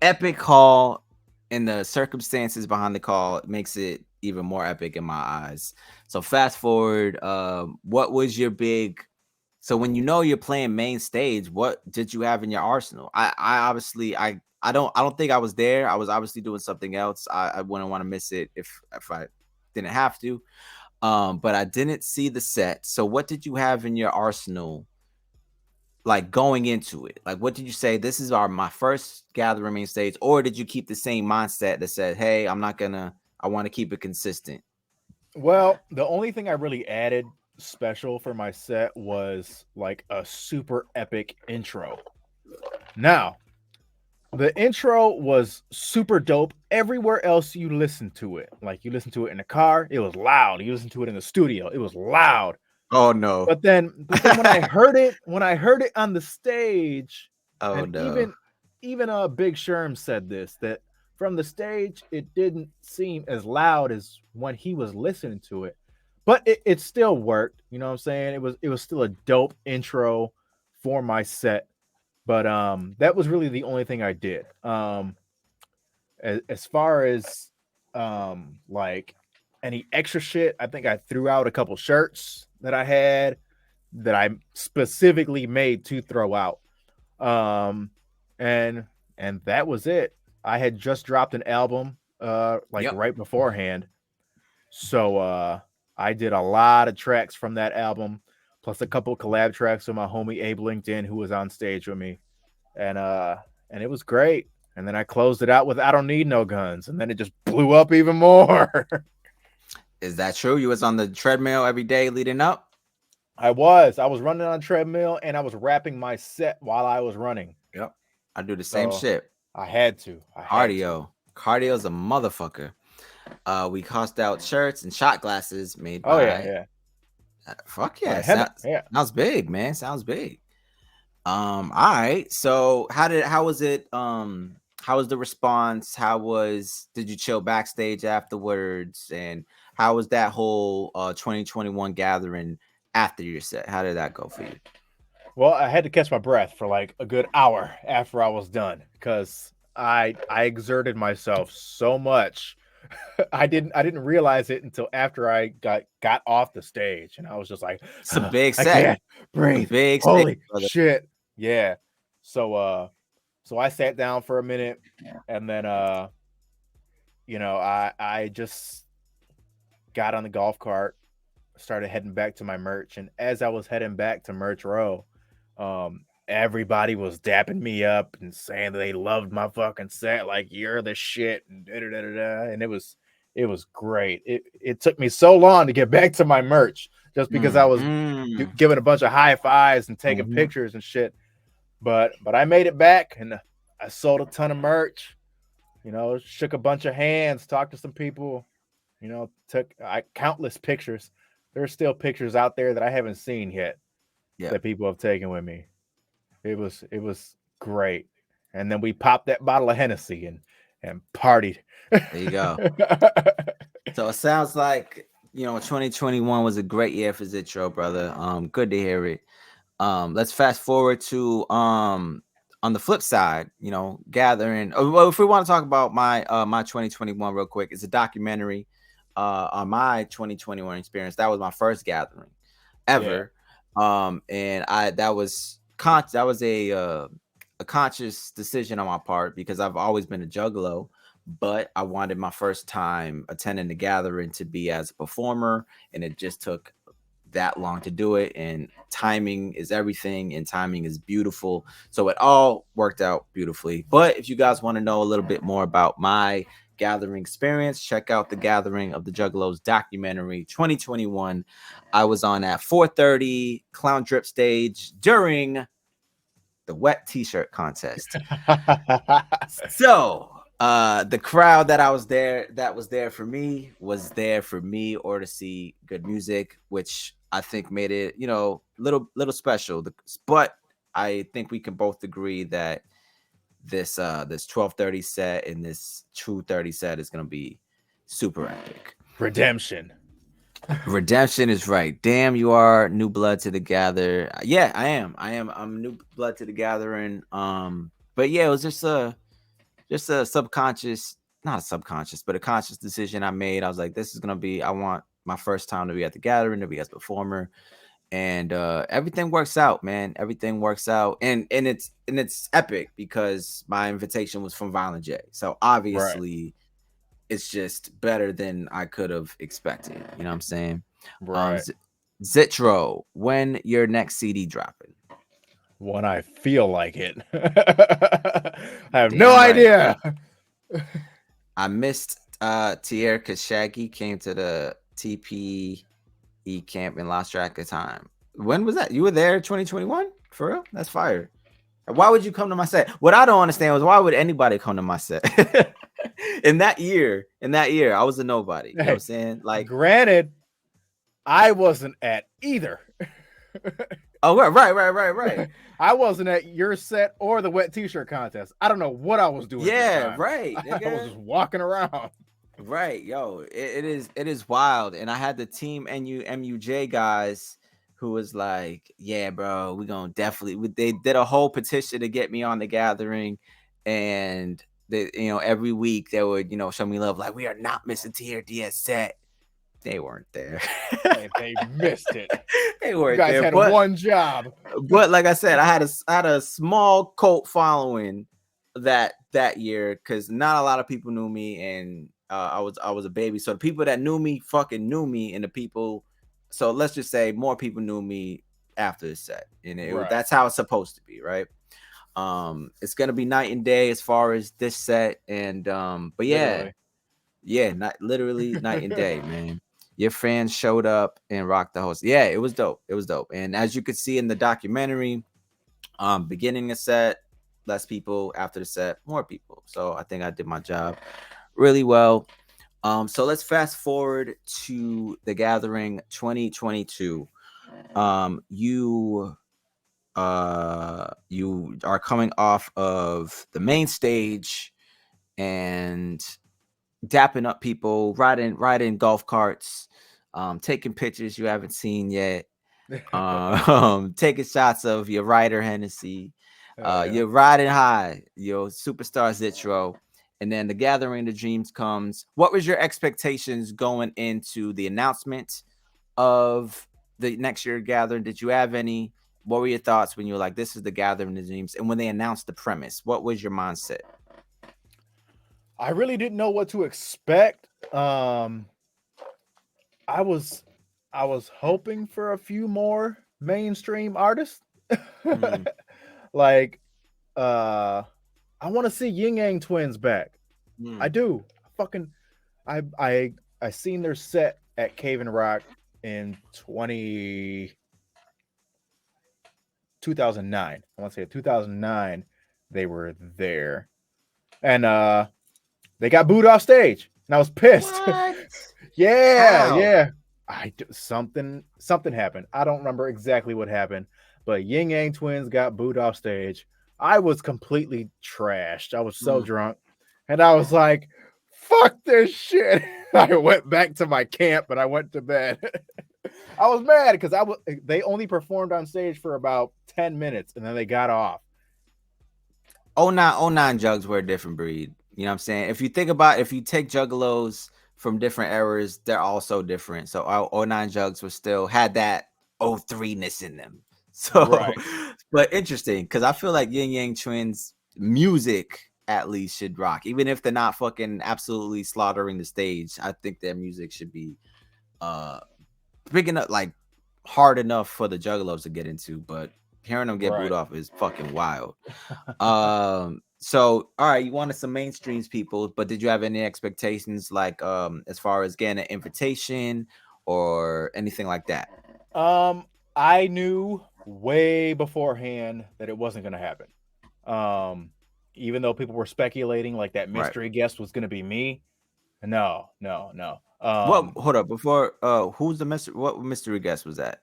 epic call, and the circumstances behind the call makes it even more epic in my eyes. So fast forward, what was your big, so when you're playing main stage, what did you have in your arsenal? I obviously I don't think I was there. I was obviously doing something else. I wouldn't want to miss it if I didn't have to. But I didn't see the set. So what did you have in your arsenal, like going into it? Like what did you say? This is my first gathering main stage, or did you keep the same mindset that said, hey, I want to keep it consistent? Well, the only thing I really added special for my set was like a super epic intro. Now, the intro was super dope everywhere else you listen to it. Like you listen to it in the car, it was loud. You listen to it in the studio, it was loud. Oh no. But then when I heard it on the stage, Oh and no. even Big Sherm said this, that from the stage it didn't seem as loud as when he was listening to it, but it still worked. You know what I'm saying? It was still a dope intro for my set. But that was really the only thing I did. As far as like any extra shit, I think I threw out a couple shirts that I had that I specifically made to throw out. Um, and that was it. I had just dropped an album like Yep. right beforehand. So I did a lot of tracks from that album, plus a couple collab tracks with my homie Abe LinkedIn, who was on stage with me. And it was great. And then I closed it out with I Don't Need No Guns, and then it just blew up even more. Is that true? You was on the treadmill every day leading up? I was running on a treadmill, and I was rapping my set while I was running. Yep. I do the same So shit. I had to. Cardio's a motherfucker. We cost out shirts and shot glasses made Oh yeah, by yeah. fuck By yeah. heaven, yeah. Sounds big, man. Sounds big. All right. So how was the response? Did you chill backstage afterwards? And how was that whole 2021 gathering after your set? How did that go for you? Well, I had to catch my breath for like a good hour after I was done because I exerted myself so much. I didn't realize it until after I got off the stage, and I was just like, It's a big I set. can't A breathe. big stage, Holy brother. shit. Yeah. So so I sat down for a minute, and then I just got on the golf cart, started heading back to my merch, and as I was heading back to Merch Row, everybody was dapping me up and saying that they loved my fucking set, like you're the shit, and da da da da, da. And it was great. It took me so long to get back to my merch just because I was giving a bunch of high fives and taking Mhm. pictures and shit. But I made it back, and I sold a ton of merch. Shook a bunch of hands, talked to some people. Took countless pictures. There's still pictures out there that I haven't seen yet Yeah, that people have taken with me. It was great. And then we popped that bottle of Hennessy and partied. there you go. So it sounds like 2021 was a great year for Zitro, brother. Good to hear it. Let's fast forward to on the flip side, gathering. Well, if we want to talk about my 2021 real quick, it's a documentary on my 2021 experience. That was my first gathering Yeah. ever. And that was a conscious decision on my part because I've always been a juggalo, but I wanted my first time attending the gathering to be as a performer, and it just took that long to do it. And timing is everything, and timing is beautiful. So it all worked out beautifully. But if you guys want to know a little bit more about my gathering experience, check out the Gathering of the Juggalos documentary 2021. I was on at 4:30 Clown Drip stage during the wet t-shirt contest. So the crowd that was there for me or to see good music, which I think made it little special. But I think we can both agree that this 12:30 set and this 2:30 set is going to be super epic. Redemption. Redemption is right. Damn, you are new blood to the gather. Yeah, I am. I'm new blood to the gathering. But yeah, it was just a subconscious, not a subconscious, but a conscious decision I made. I was like, this is gonna be. I want my first time to be at the gathering, to be as a performer, and everything works out, man. Everything works out, and it's epic because my invitation was from Violent J. So Right. obviously it's just better than I could have expected. You know what I'm saying? Um, Right. Z- Zitro, when your next CD dropping? When I feel like it. I have no Damn right. idea. I missed Tierre because Shaggy came to the TPE camp and lost track of time. When was that? You were there 2021? For real? That's fire. Why would you come to my set? What I don't understand was why would anybody come to my set? in that year, I was a nobody. You know what I'm Hey, saying? Like, granted, I wasn't at either. Oh, right. I wasn't at your set or the wet t-shirt contest. I don't know what I was doing at that Yeah, time. right, I was nigga. just walking around. Right, yo, it is wild, and I had the team MUJ guys who was like, "Yeah, bro, we gonna definitely." They did a whole petition to get me on the gathering, and they, every week they would, show me love, like we are not missing Tierre Diaz set. They weren't there. They missed it. They You weren't guys there, had but one job. like I said, I had a small cult following that year because not a lot of people knew me, and I was a baby. So the people that knew me fucking knew me, and the people, so let's just say more people knew me after the set, and Right. that's how it's supposed to be, right? It's gonna be night and day as far as this set, and but yeah, Literally. not literally night and day, man. Your fans showed up and rocked the host. Yeah, it was dope. It was dope. And as you could see in the documentary, beginning a set, less people. After the set, more people. So I think I did my job really well. So let's fast forward to the gathering 2022. You are coming off of the main stage and dapping up people, riding golf carts, taking pictures you haven't seen yet, taking shots of your rider Hennessy, Hell yeah. you're riding high, your superstar Zitro, and then the gathering of dreams comes. What was your expectations going into the announcement of the next year gathering? Did you have any? What were your thoughts when you were like, "This is the gathering of dreams"? And when they announced the premise, what was your mindset? I really didn't know what to expect. I was I was hoping for a few more mainstream artists. Mm, Like uh I want to see Ying Yang Twins back. I mm. do. Fucking I seen their set at Cave and Rock in 2009. I want to say 2009 they were there. And they got booed off stage. And I was pissed. What? Yeah, How? yeah. Something happened. I don't remember exactly what happened, but Ying Yang Twins got booed off stage. I was completely trashed. I was so Mm. drunk, and I was like, "Fuck this shit." I went back to my camp and I went to bed. I was mad because they only performed on stage for about 10 minutes and then they got off. '09 jugs were a different breed. You know what I'm saying? If you think about, if you take juggalos from different eras, they're all so different. So our '09 jugs were still had that '03-ness in them. So, Right, but interesting because I feel like Yin Yang Twins music at least should rock, even if they're not fucking absolutely slaughtering the stage. I think their music should be uh big enough, like hard enough for the juggalos to get into. But hearing them get booed right. off is fucking wild. So all right, you wanted some mainstreams people, but did you have any expectations like as far as getting an invitation or anything like that? Um, I knew way beforehand that it wasn't going to happen. Um, Even though people were speculating like that Right. mystery guest was going to be me. No, no, no. What, hold up, before who's the mystery, what mystery guest was that?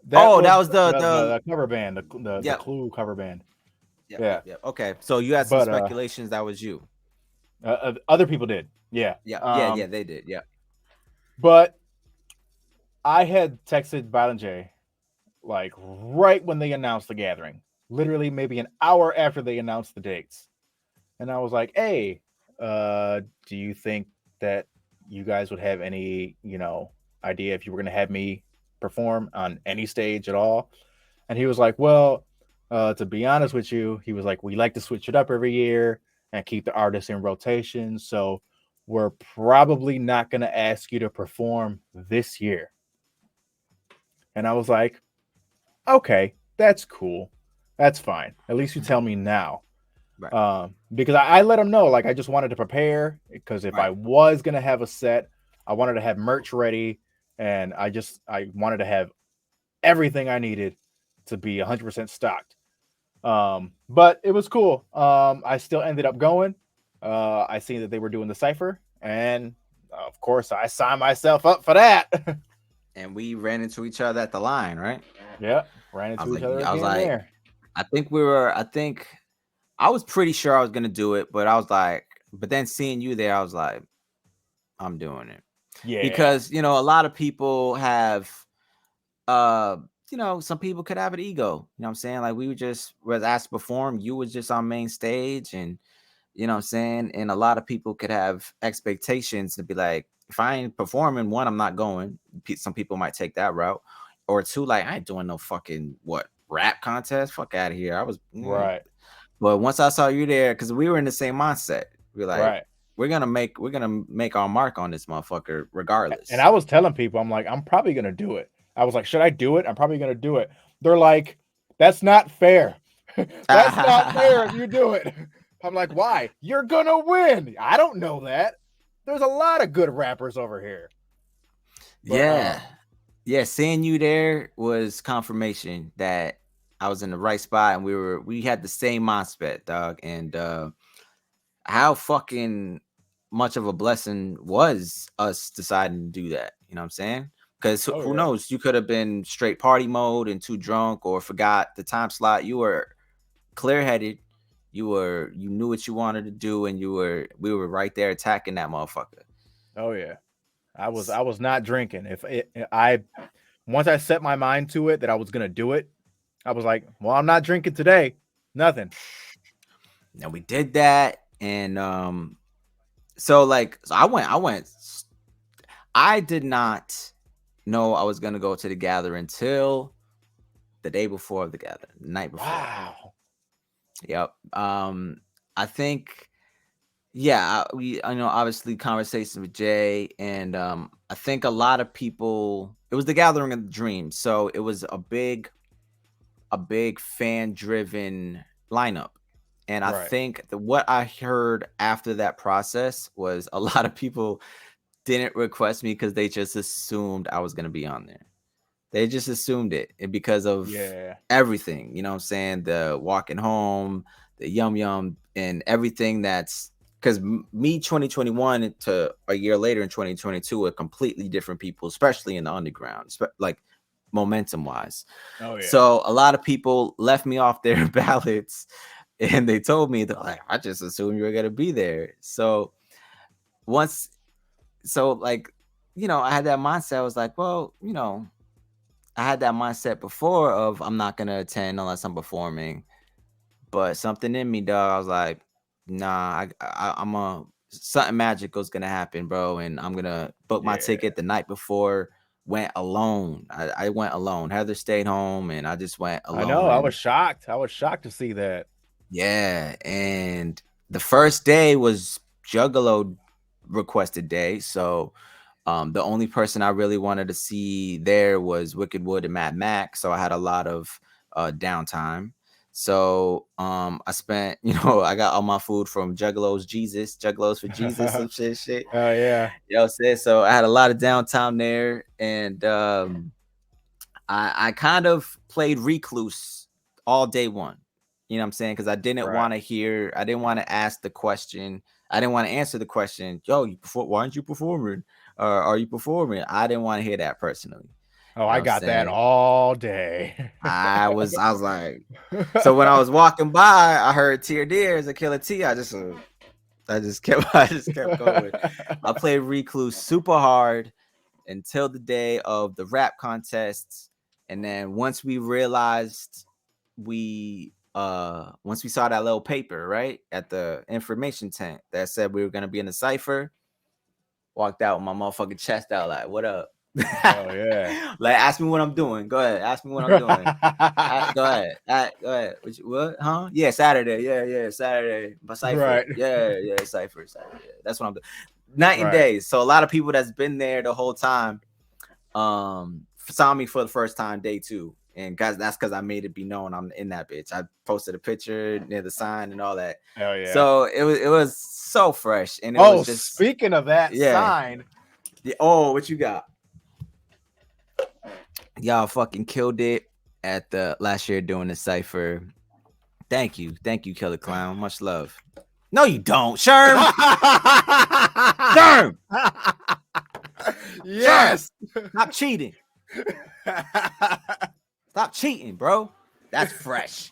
That Oh, that was was the the cover band, the yep, Clue cover band. yep, Yeah, yep, yep. Okay. So you had some but speculations that was you. other people did. Yeah. Yeah, yeah, they did. Yeah. But I had texted Ballinger like right when they announced the gathering, literally maybe an hour after they announced the dates. And I was like, "Hey, do you think that you guys would have any, idea if you were going to have me perform on any stage at all?" And he was like, "Well, to be honest with you," he was like, "we like to switch it up every year and keep the artists in rotation. So we're probably not going to ask you to perform this year." And I was like, "Okay, that's cool. That's fine. At least you tell me now." Right. Because I let them know, like, I just wanted to prepare because if I Right. was gonna have a set, I wanted to have merch ready, and I wanted to have everything I needed to be 100% stocked. But it was cool. I still ended up going. I seen that they were doing the cipher, and of course, I signed myself up for that. and we ran into each other at the line, right? Yeah, ran I was into each like, other I was again like, there. I think I was pretty sure I was gonna do it, but I was like, but then seeing you there, I was like, I'm doing it Yeah, because a lot of people have, uh, some people could have an ego. You know what I'm saying? Like we were just was asked to perform, you was just on main stage, and you know what I'm saying? And a lot of people could have expectations to be like, if I ain't performing, one, I'm not going. Some people might take that route. Or two, like, I ain't doing no fucking rap contest. Fuck out of here. I was right, But once I saw you there, because we were in the same mindset, we're like, right. we're gonna make our mark on this motherfucker And regardless. I was telling people, I'm like, I'm probably gonna do it. I was like, should I do it? I'm probably gonna do it. They're like, that's not fair. That's not fair if you do it. I'm like, why? You're gonna win. I don't know that. There's a lot of good rappers over here. But Yeah. Yeah, seeing you there was confirmation that I was in the right spot, and we had the same mindset, dog. And how fucking much of a blessing was us deciding to do that. You know what I'm saying? Because oh who yeah, knows? You could have been straight party mode and too drunk, or forgot the time slot. You were clear headed. You knew what you wanted to do, and we were right there attacking that motherfucker. oh yeah. I was not drinking. If I once I set my mind to it that I was gonna do it, I was like, well, I'm not drinking today. Nothing. And we did that, and so I did not know I was gonna go to the gathering until the day before the gathering, the night before. Wow. Yep. I think, yeah, I know obviously conversations with Jay, and I think a lot of people. It was the gathering of the dreams, so it was a big fan driven lineup. And I Right. think that what I heard after that process was a lot of people didn't request me because they just assumed I was going to be on there. They just assumed it, and because of Yeah. everything, you know what I'm saying? The walking home, the yum yum, and everything that's because me 2021 to a year later in 2022 are completely different people, especially in the underground, like momentum wise. Oh yeah. So a lot of people left me off their ballots, and they told me that, like, I just assumed you were gonna be there. So once, like, I had that mindset. I was like, well, I had that mindset before of I'm not gonna attend unless I'm performing. But something in me, dog, I was like, nah, I'm a something magical is gonna happen, bro, and I'm gonna book my Yeah. ticket the night before. Went alone. I went alone. Heather stayed home, and I just went I know. alone. I was And shocked. I was shocked to see that. yeah, and the first day was Juggalo requested day, so the only person I really wanted to see there was Wicked Wood and Mad Max, so I had a lot of downtime. So I spent, I got all my food from Juggalos for Jesus, some shit. Oh yeah. You know what I'm saying? So I had a lot of downtime there, and I kind of played recluse all day one. You know what I'm saying? Because Right. I didn't want to ask the question. I didn't want to answer the question, yo, why aren't you performing? Are you performing? I didn't want to hear that personally. Oh, You know I what I'm got that saying? all day. I was like, so when I was walking by, I heard Tierre as a killer T. I just kept going. I played recluse super hard until the day of the rap contests, and then once we saw that little paper right at the information tent that said we were going to be in the cipher, walked out with my motherfucking chest out like, what up? Oh yeah. Like, ask me what I'm doing. Go ahead, ask me what I'm doing. Go ahead. Go ahead. What? Huh? Yeah, Saturday. Yeah, Saturday. But cipher. Right. Yeah, cipher. Yeah. That's what I'm doing. Night and Right. day. So a lot of people that's been there the whole time saw me for the first time day two. And guys, that's because I made it be known I'm in that bitch. I posted a picture near the sign and all that. Oh yeah. So it was so fresh, and it Oh, was just, speaking of that yeah. sign. Oh, what you got? Y'all fucking killed it at the last year doing the cipher. Thank you, Killer Clown. Much love. No, you don't, Sherm. Sherm, Sherm, Yes. stop cheating. Stop cheating, bro. That's fresh.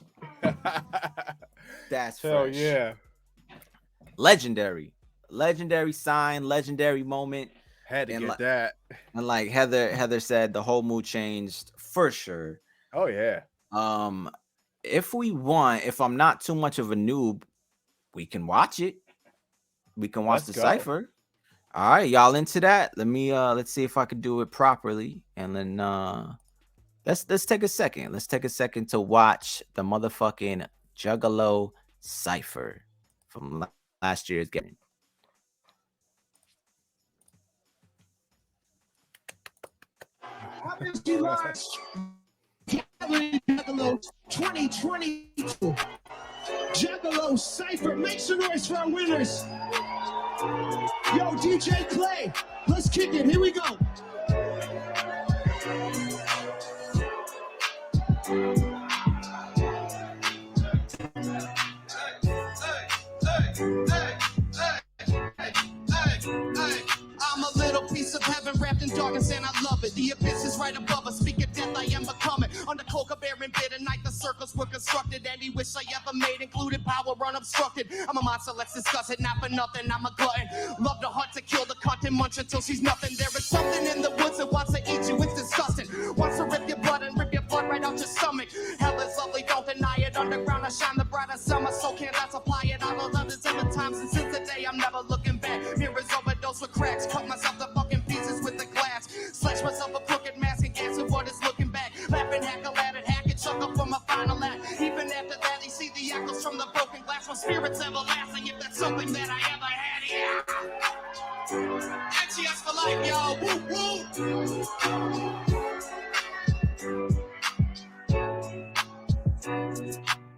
That's Hell fresh. yeah. Legendary sign, legendary moment. Had to and get that. And like Heather said, the whole mood changed for sure. Oh yeah. If we want, if I'm not too much of a noob, we can watch it. We can watch the cipher. All right, y'all into that? Let's see if I can do it properly. And then let's take a second. Let's take a second to watch the motherfucking Juggalo cipher from last year's game. Juggalo 2022. Juggalo cipher. Make some noise for our winners. Yo, DJ Clay, let's kick it. Here we go. I'm a little piece of heaven wrapped in darkness and I love it. The abyss is right above us. Speak of death, I am becoming. On the coca bearing bitter night, the circles were constructed. Any wish I ever made included power unobstructed. I'm a monster, let's discuss it. Not for nothing, I'm a glutton. Love to hunt to kill the content, munch until she's nothing. There is something in the woods that wants to eat you. It's disgusting. Wants to rip your blood and rip your blood right out your stomach. Hell is lovely, don't deny it. Underground, I shine the brightest summer. So can't I supply it? I love others in the times. And since the day, I'm never looking back. Mirrors overdose with cracks. Cut myself to fucking pieces with the glass. Slash myself a crooked mask and gas with what is looking back. Laughing, hackle at it, hack it, chuck up for my final act. Even after that, they see the echoes from the broken glass. My spirit's everlasting. If that's something that I ever had, yeah. XGS for life, y'all. Woo, woo.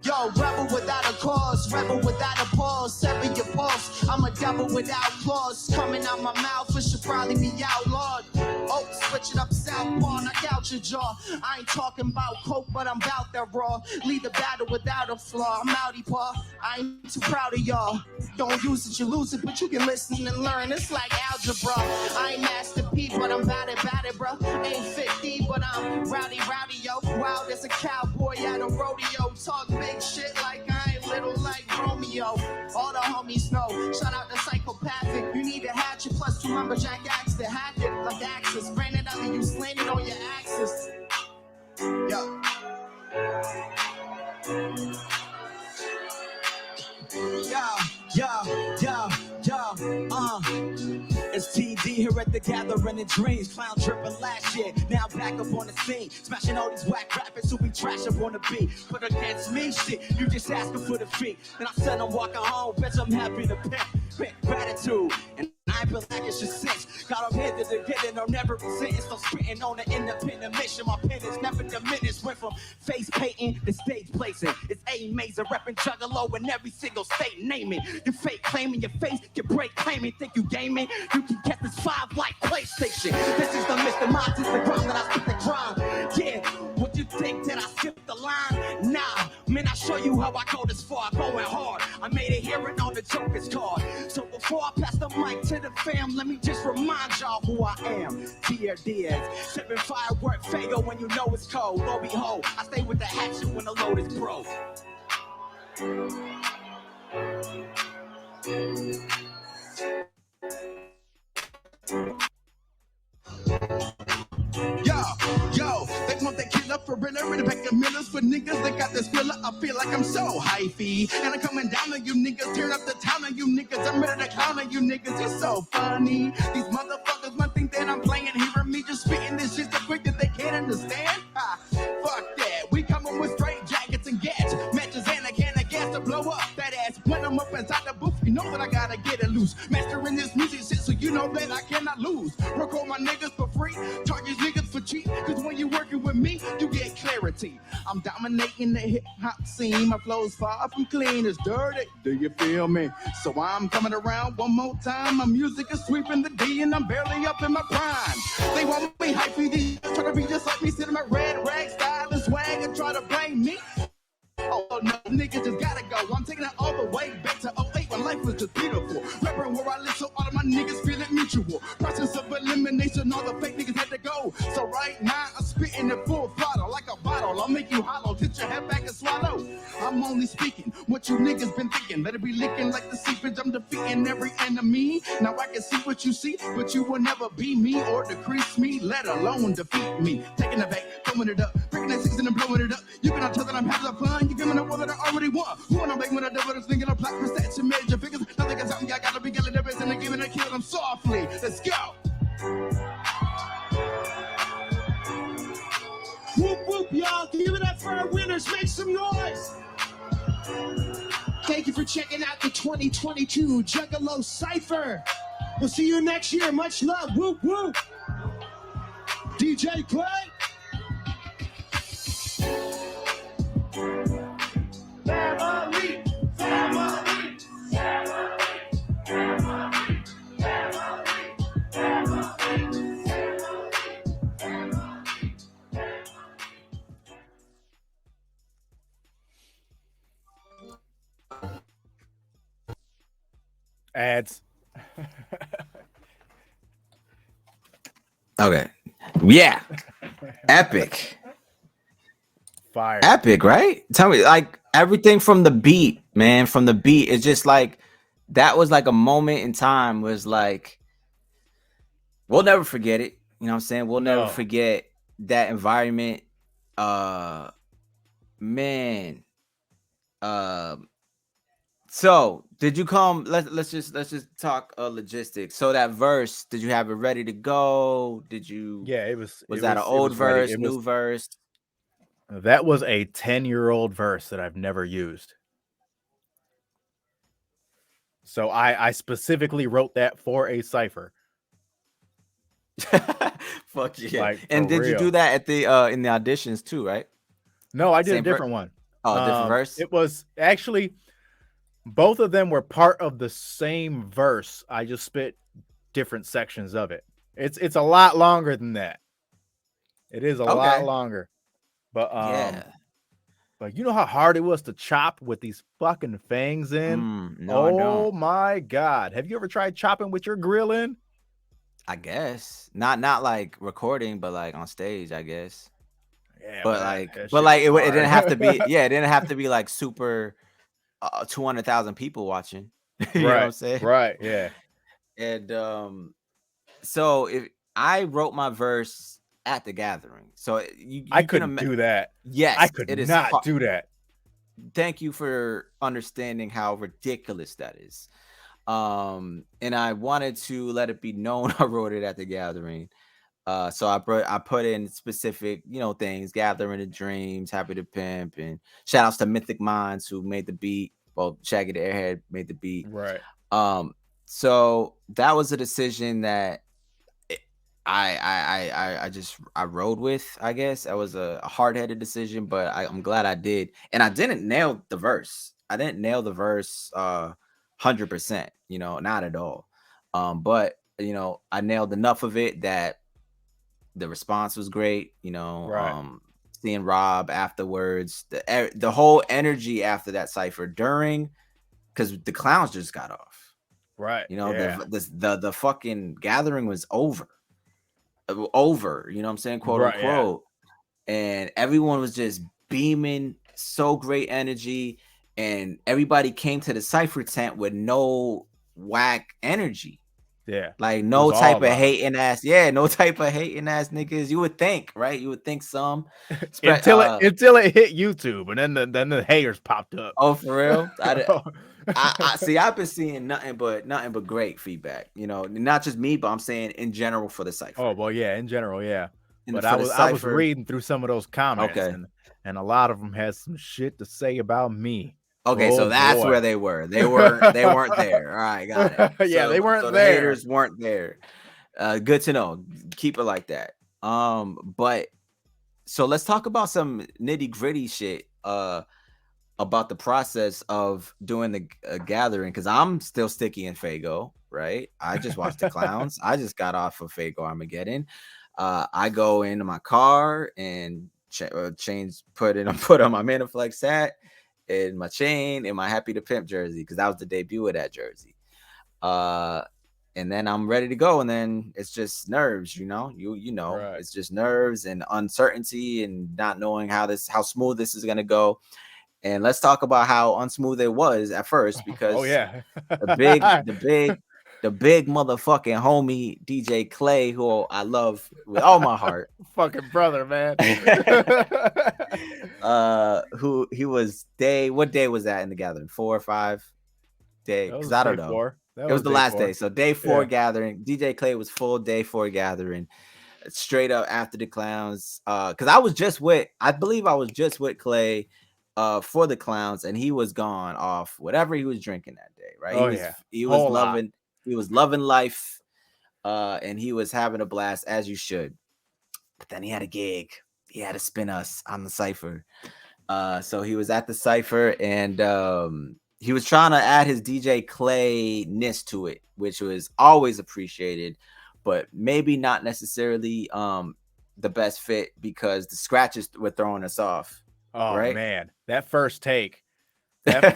Yo, rebel without a cause, rebel without a pause, sever your pulse. I'm a devil without claws, coming out my mouth, it should probably be outlawed. Oh, switch it up southpaw, knock out your jaw. I ain't talking about coke, but I'm about that raw. Lead the battle without a flaw. I'm outie paw, I ain't too proud of y'all. Don't use it, you lose it, but you can listen and learn. It's like algebra. I ain't Master P, but I'm bad it, bro. Ain't 50, but I'm rowdy, yo. Wild as a cowboy at a rodeo. Talk big shit like I ain't little like Romeo. All the homies know. Shout out to Psychopathic. You need a hatchet plus 2 lumberjack axe to hack it like axes. Granted, I mean you slaying it on your axis. Yo. It's TD here at the Gathering in Dreams. Clown tripping last year, now back up on the scene. Smashing all these whack rappers who we trash up on the beat. Put against me, shit, you just asking for the fee. Then I said I'm walking home, bitch, I'm happy to pimp gratitude. And I ain't been lacking shit since. Got them here to get it, I'll never be sentenced. I'm spitting on the independent mission. My pen is never diminished. Went from face painting to stage placing. It's amazing, repping Juggalo in every single state. Name it. You fake claiming your face, you break claiming. Think you gaming? You can get this 5 like PlayStation. This is the Mr. Minds, it's the grind that I spit the grind. Yeah, what you think that I skipped the line? Nah, man, I show you how I go this far. Going hard. I made it here and on the Joker's card. So before I pass the mic to the fam, let me just remind y'all who I am. Tierre Diaz, sipping firework fago when you know it's cold. Lo behold, I stay with the hatchet when the load is broke. Yo, they want that killer for real, ready back the millers for niggas. They got this thriller, I feel like I'm so hyphy. And I'm coming down on you niggas, turn up the town on you niggas. I'm ready to clown on you niggas, you're so funny. These motherfuckers might think that I'm playing, hearing me just spitting this shit so quick that they can't understand. Fuck that, we coming with straight jackets and gats, matches and a can of gas to blow up that ass. When I'm up inside the booth, you know that I gotta get it loose. Mastering this music shit, so you know that I cannot lose. Record my niggas for free, charge these niggas for cheap. Cause when you working with me, you get clarity. I'm dominating the hip-hop scene. My flow's far from clean, it's dirty. Do you feel me? So I'm coming around one more time. My music is sweeping the D and I'm barely up in my prime. They want me hype for these, try to be just like me, sit in my red rag style and swag and try to blame me. Oh no, niggas just gotta go. I'm taking it all the way back to 08 when life was just beautiful. Rapping where I live, so all of my niggas feel it mutual. Process of elimination, all the fake niggas had to go. So right now, What you niggas been thinking? Let it be licking like the seepage. I'm defeating every enemy. Now I can see what you see, but you will never be me or decrease me, let alone defeat me. Taking it back, throwing it up, breaking that six and then blowing it up. You cannot tell that I'm having fun. You giving up what I already won. Who wanna make when I devil is thinking of black stats and major figures? Nothing can tell me I gotta be getting the best and giving a kill them softly. Let's go. Whoop, whoop, y'all. Give it up for our winners. Make some noise. Thank you for checking out the 2022 Juggalo Cypher. We'll see you next year. Much love. Whoop, whoop. DJ Clay. Family. Family. Ads. Okay. Yeah. Epic. Fire. Epic, right? Tell me, like, everything from the beat, man, from the beat, it's just like that was like a moment in time, was like, we'll never forget it. You know what I'm saying? We'll never forget that environment. Man. So did you come? Let's just talk logistics. So that verse, did you have it ready to go? Did you? Yeah, it was. Was that an old verse, new verse? That was a 10-year-old verse that I've never used. So I specifically wrote that for a cipher. Fuck yeah! Like, and did real. you do that at the in the auditions too? Right? No, I did Same a different one. Oh, different verse. It was actually both of them were part of the same verse. I just spit different sections of it. It's a lot longer than that. It is a lot longer. But yeah. But you know how hard it was to chop with these fucking fangs in? No, I don't. My God. Have you ever tried chopping with your grill in? I guess. Not like recording, but like on stage, I guess. Yeah, but it didn't have to be. Yeah, it didn't have to be like super 200,000 people watching. You know what I'm saying? Right, yeah. And so if I wrote my verse at the gathering, so I couldn't do that. Yes, I could not do that. Thank you for understanding how ridiculous that is. And I wanted to let it be known I wrote it at the gathering. So I put in specific, things, gathering the dreams, happy to pimp, and shout outs to Mythic Minds who made the beat. Well, Shaggy the Airhead made the beat. Right. So that was a decision that I rode with. I guess that was a hard-headed decision, but I'm glad I did. And I didn't nail the verse. I didn't nail the verse 100%. Not at all. But I nailed enough of it that the response was great. Right. Seeing Rob afterwards, the whole energy after that cipher during, because the clowns just got off. Right. The fucking gathering was over. You know what I'm saying, quote unquote. Yeah. And everyone was just beaming, so great energy, and everybody came to the cipher tent with no whack energy. Yeah, like no type of hating ass. Yeah, no type of hating ass niggas. You would think, right? You would think some until it hit YouTube, and then the haters popped up. Oh, for real? I see. I've been seeing nothing but great feedback. Not just me, but I'm saying in general for the cipher. Oh well, yeah, in general, yeah. But I was reading through some of those comments, and a lot of them had some shit to say about me. Okay, so that's where they were. They weren't there. All right, got it. Yeah, they weren't there. The haters weren't there. Good to know. Keep it like that. But so let's talk about some nitty-gritty shit about the process of doing the gathering, because I'm still sticky in Fago, right? I just watched the clowns. I just got off of Fago Armageddon. I go into my car and put on my Manaflex hat and my chain and my Happy to Pimp jersey, because that was the debut of that jersey. And then I'm ready to go, and then it's just nerves, right. It's just nerves and uncertainty and not knowing how smooth this is gonna go. And let's talk about how unsmooth it was at first, Oh because yeah. the big, the big, the big motherfucking homie DJ Clay, who I love with all my heart. Fucking brother, man. Who he was what day was that in the gathering? 4 or 5 day? That Because was I day don't know. 4. That It was was the day last 4. day. So day 4 Yeah. gathering. DJ Clay was full day 4 gathering. Straight up after the clowns. Because I believe I was just with Clay for the clowns, and he was gone off whatever he was drinking that day, right? Oh yeah. He was Whole lot. loving life, and he was having a blast, as you should. But then he had a gig. He had to spin us on the cipher. So he was at the cipher, and he was trying to add his DJ Clay-ness to it, which was always appreciated, but maybe not necessarily the best fit, because the scratches were throwing us off. Oh Right? man, that first take. The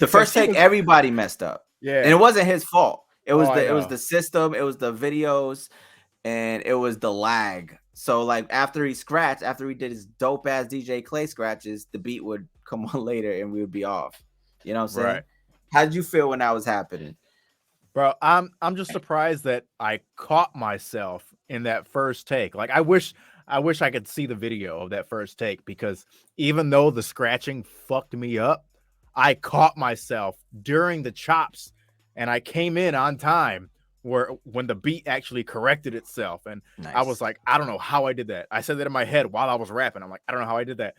first take, everybody messed up. Yeah. And it wasn't his fault. It was I it was know. the system, it was the videos, and it was the lag. So like after he did his dope ass DJ Clay scratches, the beat would come on later and we would be off. You know what I'm saying? Right. How did you feel when that was happening? Bro, I'm just surprised that I caught myself in that first take. Like I wish I could see the video of that first take, because even though the scratching fucked me up, I caught myself during the chops and I came in on time when the beat actually corrected itself. And Nice. I was like, I don't know how I did that. I said that in my head while I was rapping. I'm like, I don't know how I did that.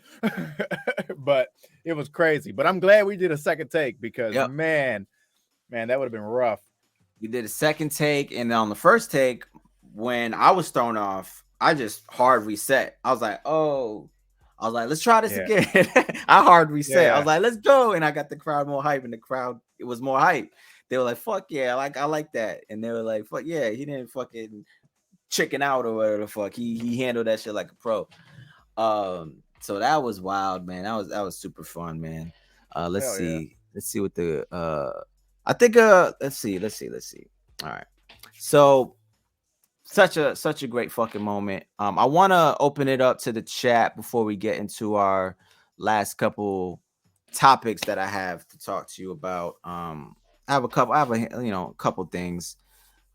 But it was crazy. But I'm glad we did a second take, because man, that would have been rough. We did a second take, and on the first take, when I was thrown off, I just hard reset. I was like, let's try this again. I hard reset. I was like, let's go. And I got the crowd more hype, and the crowd, it was more hype. They were like, fuck yeah, I like that. And they were like, fuck yeah, he didn't fucking chicken out or whatever the fuck. He handled that shit like a pro. So that was wild, man. That was super fun, man. Let's see. Let's see what the I think let's see. All right. So such a great fucking moment. I want to open it up to the chat before we get into our last couple topics that I have to talk to you about. I have a couple things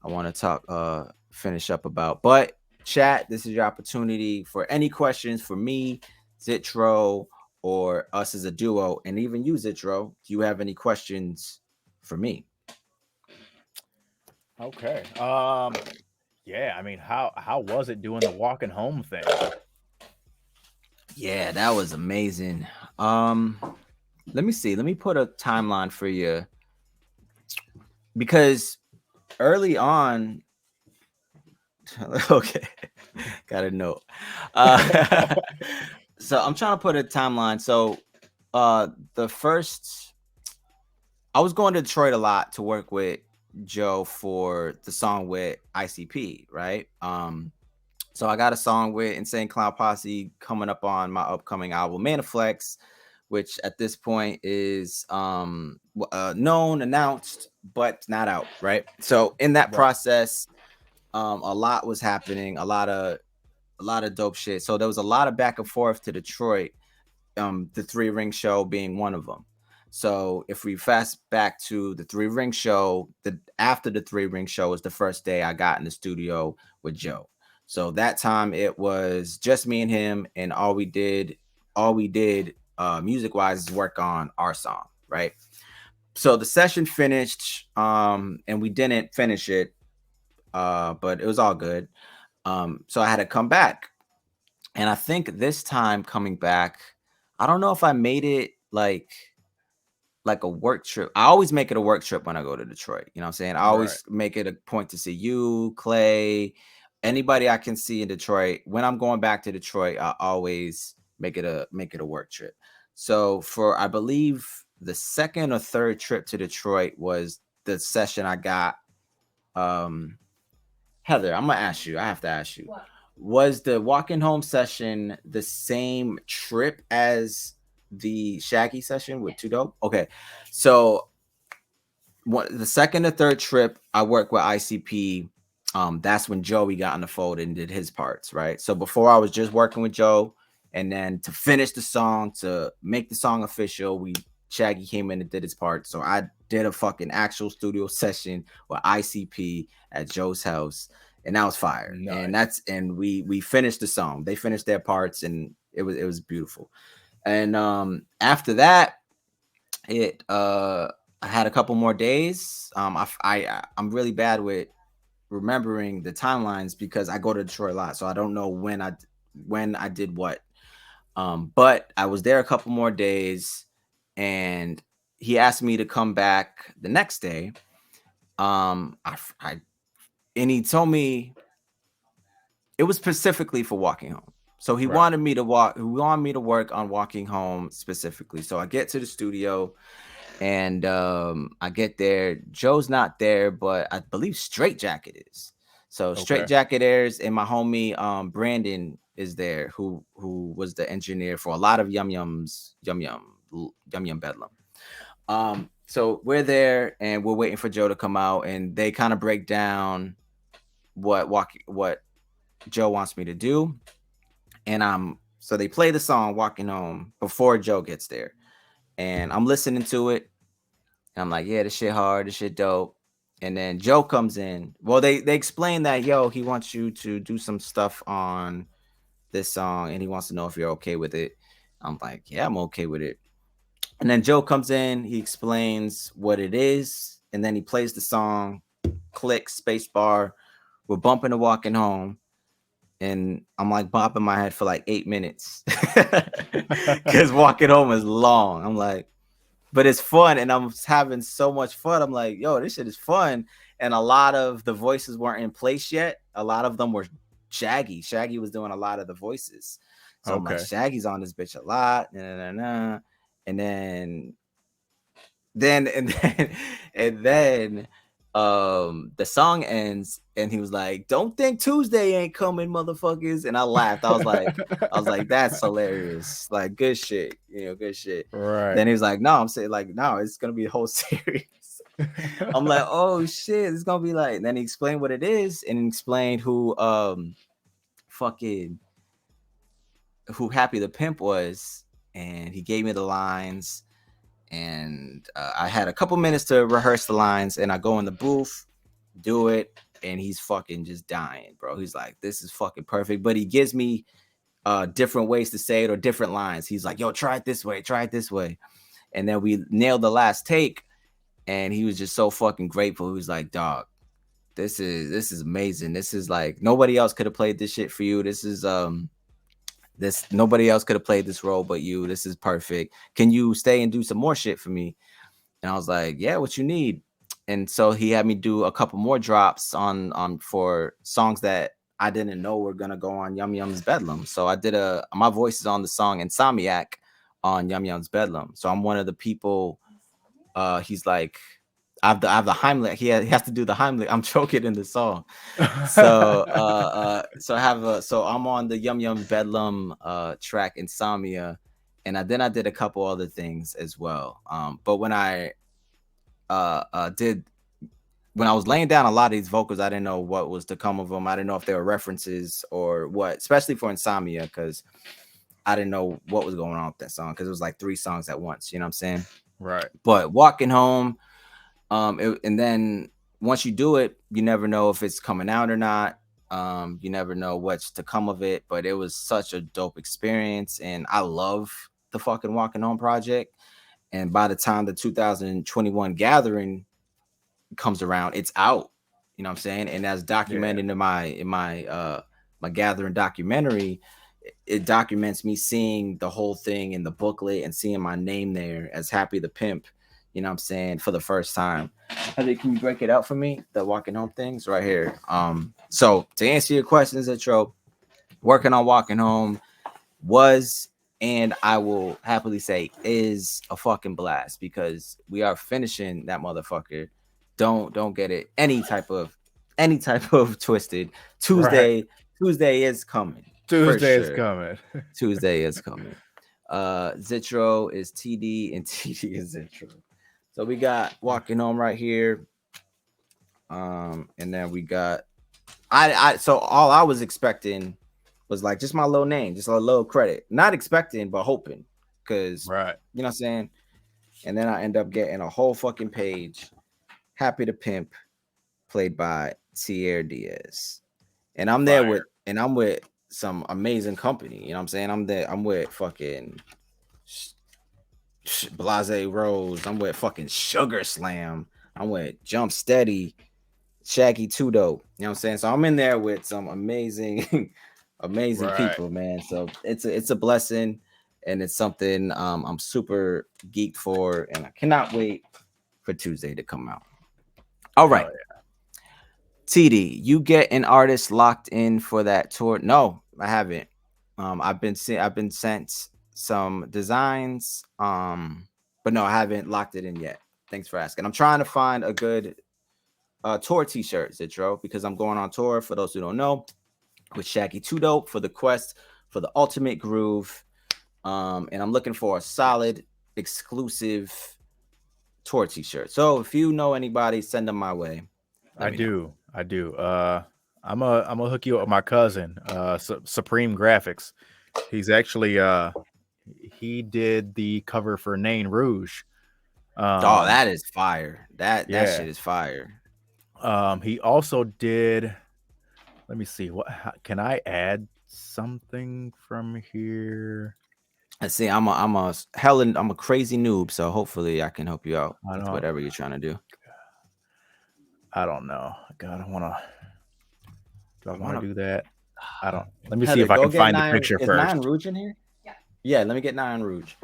I want to talk finish up about. But chat, this is your opportunity for any questions for me, Zitro, or us as a duo, and even you, Zitro. Do you have any questions for me? Okay. Yeah, I mean, how was it doing the walking home thing? Yeah, that was amazing. Let me see. Let me put a timeline for you, because early on, okay, got a note. So I'm trying to put a timeline. So the first, I was going to Detroit a lot to work with Joe for the song with ICP, right? So I got a song with Insane Clown Posse coming up on my upcoming album Maniflex, which at this point is known, announced, but not out, right? So in that process, a lot was happening, a lot of dope shit. So there was a lot of back and forth to Detroit, the 3 Ring show being one of them. So if we fast back to the 3 Ring show, after the 3 Ring show was the first day I got in the studio with Joe. So that time it was just me and him, and all we did music wise is work on our song, right? So the session finished, and we didn't finish it, but it was all good. So I had to come back, and I think this time coming back, I don't know if I made it like a work trip. I always make it a work trip when I go to Detroit. You know what I'm saying? I always make it a point to see you, Clay, anybody I can see in Detroit. When I'm going back to Detroit, I always make it a work trip. So for, I believe, the second or third trip to Detroit was the session I got. Heather, I'm gonna ask you. I have to ask you. What? Was the walking home session the same trip as the Shaggy session with 2 Dope? Okay, so the second or third trip I worked with ICP. That's when Joey got on the fold and did his parts, right? So before I was just working with Joe, And then to finish the song, to make the song official, Shaggy came in and did his part. So I did a fucking actual studio session with ICP at Joe's house, and that was fire. Nice. And we finished the song. They finished their parts, and it was beautiful. And after that, I had a couple more days. I'm really bad with remembering the timelines because I go to Detroit a lot, so I don't know when I did what. But I was there a couple more days, and he asked me to come back the next day. I and he told me it was specifically for walking home. So he Right. wanted me to walk. He wanted me to work on walking home specifically. So I get to the studio, and I get there. Joe's not there, but I believe Straight Jacket is. So Straight Okay. Jacket airs, and my homie Brandon is there, who was the engineer for a lot of Yum Yum Bedlam. So we're there, and we're waiting for Joe to come out, and they kind of break down what Joe wants me to do, and so they play the song "Walking Home" before Joe gets there, and I'm listening to it. And I'm like, yeah, this shit hard, this shit dope. And then Joe comes in. Well, they explain that, yo, he wants you to do some stuff on this song, and he wants to know if you're okay with it. I'm like, yeah, I'm okay with it. And then Joe comes in, he explains what it is, and then he plays the song, click, space bar. We're bumping and walking home. And I'm like bopping my head for like 8 minutes because walking home is long. I'm like, but it's fun, and I'm having so much fun. I'm like, yo, this shit is fun. And a lot of the voices weren't in place yet. A lot of them were Shaggy. Shaggy was doing a lot of the voices. So I'm like, Okay. Shaggy's on this bitch a lot. And then and then and then the song ends, and he was like, don't think Tuesday ain't coming, motherfuckers. And I laughed. I was like, that's hilarious. Like, good shit, good shit. Right. Then he was like, no, I'm saying, like, no, it's gonna be a whole series. I'm like, oh shit, it's gonna be like. And then he explained what it is, and explained fucking who Happy the Pimp was, and he gave me the lines. And I had a couple minutes to rehearse the lines, and I go in the booth, do it, and he's fucking just dying, bro. He's like, this is fucking perfect. But he gives me different ways to say it, or different lines. He's like, yo, try it this way, try it this way. And then we nailed the last take, and he was just so fucking grateful. He was like, dog, this is amazing. This is like, nobody else could have played this shit for you. Nobody else could have played this role but you. This is perfect. Can you stay and do some more shit for me? And I was like, yeah, what you need? And so he had me do a couple more drops on for songs that I didn't know were gonna go on Yum Yum's Bedlam. So I did my voice is on the song Insomniac on Yum Yum's Bedlam. So I'm one of the people. He's like, I have the Heimlich. He has to do the Heimlich. I'm choking in the song. So so I'm on the Yum Yum Bedlam track Insomnia, and then I did a couple other things as well. But when I when I was laying down a lot of these vocals, I didn't know what was to come of them. I didn't know if they were references or what, especially for Insomnia, because I didn't know what was going on with that song, because it was like 3 songs at once. You know what I'm saying? Right. But walking home, and then once you do it, you never know if it's coming out or not. You never know what's to come of it. But it was such a dope experience, and I love the fucking Walking Home project. And by the time the 2021 gathering comes around, it's out. You know what I'm saying? And as documented in my gathering documentary, it documents me seeing the whole thing in the booklet and seeing my name there as Happy the Pimp. You know what I'm saying? For the first time. Heather, can you break it out for me? The walking home things right here. So to answer your questions, Zitro, working on walking home was, and I will happily say is, a fucking blast, because we are finishing that motherfucker. Don't get it any type of twisted. Tuesday is coming. Tuesday is coming. Tuesday is coming. Zitro is TD, and TD is Zitro. So we got walking home right here. And then we got so all I was expecting was like just my little name, just a little credit, not expecting but hoping, because Right. you know what I'm saying. And then I end up getting a whole fucking page. Happy to Pimp, played by Tierre Diaz, and I'm there with, Fire. and I'm with some amazing company. You know what I'm saying? I'm there. I'm with fucking Blase Rose. I'm with fucking Sugar Slam. I'm with Jump Steady, Shaggy Two Dope. You know what I'm saying? So I'm in there with some amazing, amazing Right. people, man. So it's a blessing, and it's something I'm super geeked for, and I cannot wait for Tuesday to come out. All right, Hell yeah. TD, you get an artist locked in for that tour? No, I haven't. I've been sent some designs, but no, I haven't locked it in yet. Thanks for asking. I'm trying to find a good tour t-shirt, Zitro, because I'm going on tour, for those who don't know, with Shaggy Two Dope for the quest for the ultimate groove. And I'm looking for a solid exclusive tour t-shirt. So if you know anybody, send them my way. I do. I do. I'm gonna hook you up with my cousin, Supreme Graphics. He's actually he did the cover for Nain Rouge. Oh, that is fire. That Yeah. shit is fire. He also did. Let me see. Can I add something from here? Let's see. I'm a crazy noob, so hopefully I can help you out with whatever you're trying to do. I don't know. God, do I want to do that? I don't. Let me see Heather, if I go can get find the Nine. picture Is first. Nine Rouge in here? Yeah, let me get Nine Rouge.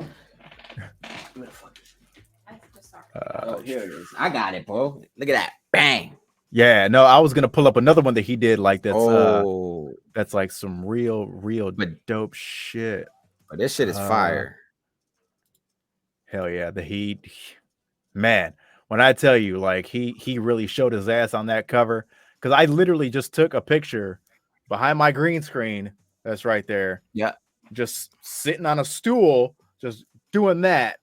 Oh, here it is. I got it, bro. Look at that. Bang. Yeah, no, I was gonna pull up another one that he did, like Oh, that's like some real but dope shit. this shit is fire. Hell yeah, the Heat. Man, when I tell you, like he really showed his ass on that cover, because I literally just took a picture behind my green screen that's right there, Yeah. just sitting on a stool, just doing that,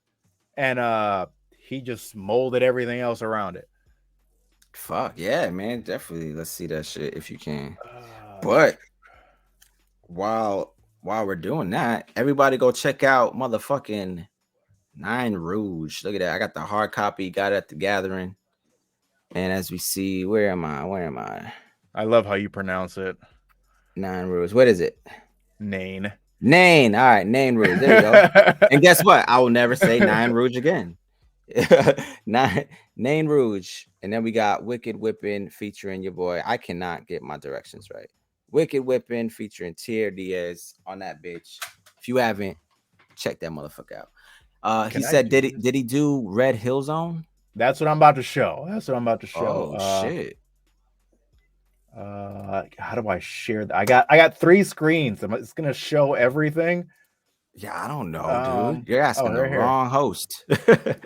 and he just molded everything else around it. Fuck yeah, man. Definitely. Let's see that shit if you can. But while we're doing that, everybody go check out motherfucking Nine Rouge. Look at that. I got the hard copy, got it at the gathering. And as we see, where am I? Where am I? I love how you pronounce it. Nine Rouge. What is it? Nain. Nain. All right, Nain Rouge. There you go. And guess what? I will never say Nine Rouge again. Nain Rouge. And then we got Wicked Whipping featuring your boy. I cannot get my directions right. Wicked Whipping featuring Tierre Diaz on that bitch. If you haven't, check that motherfucker out. He said, did he do Red Hill Zone? That's what I'm about to show. Oh shit. How do I share that? I got 3 screens. It's gonna show everything. Yeah, I don't know, dude. You're asking the wrong host.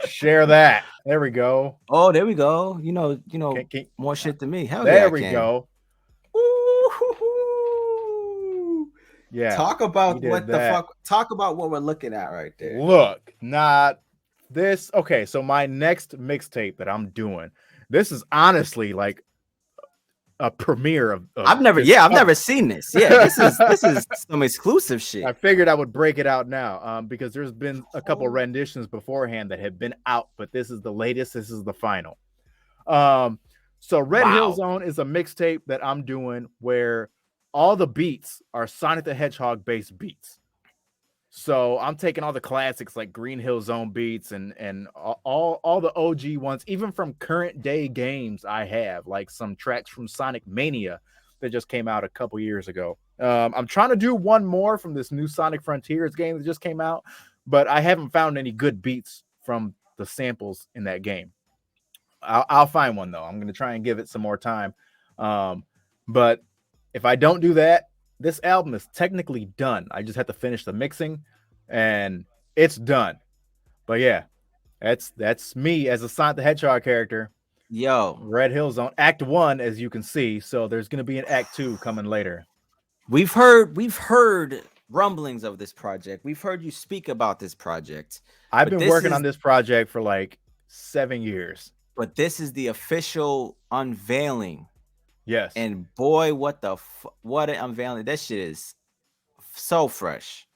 Share that. There we go. Oh, there we go. You know, more shit than me. Hell yeah, there we go. Yeah. Talk about what the fuck. Talk about what we're looking at right there. Look, not this. Okay, so my next mixtape that I'm doing. This is honestly like a premiere of I've never seen this. Yeah, this is some exclusive shit. I figured I would break it out now, because there's been a couple renditions beforehand that have been out, but this is the latest. This is the final. So Red Hill Zone is a mixtape that I'm doing where all the beats are Sonic the Hedgehog based beats. So I'm taking all the classics like Green Hill Zone beats and all the OG ones, even from current day games. I have like some tracks from Sonic Mania that just came out a couple years ago. I'm trying to do one more from this new Sonic Frontiers game that just came out, but I haven't found any good beats from the samples in that game. I'll find one though. I'm going to try and give it some more time. But if I don't do that, this album is technically done. I just have to finish the mixing and it's done. But yeah, that's me as a Sonic the Hedgehog character. Yo, Red Hill Zone Act 1, as you can see. So there's going to be an Act 2 coming later. We've heard rumblings of this project. We've heard you speak about this project. I've been working on this project for like 7 years. But this is the official unveiling. Yes. And boy, what an unveiling. That shit is so fresh.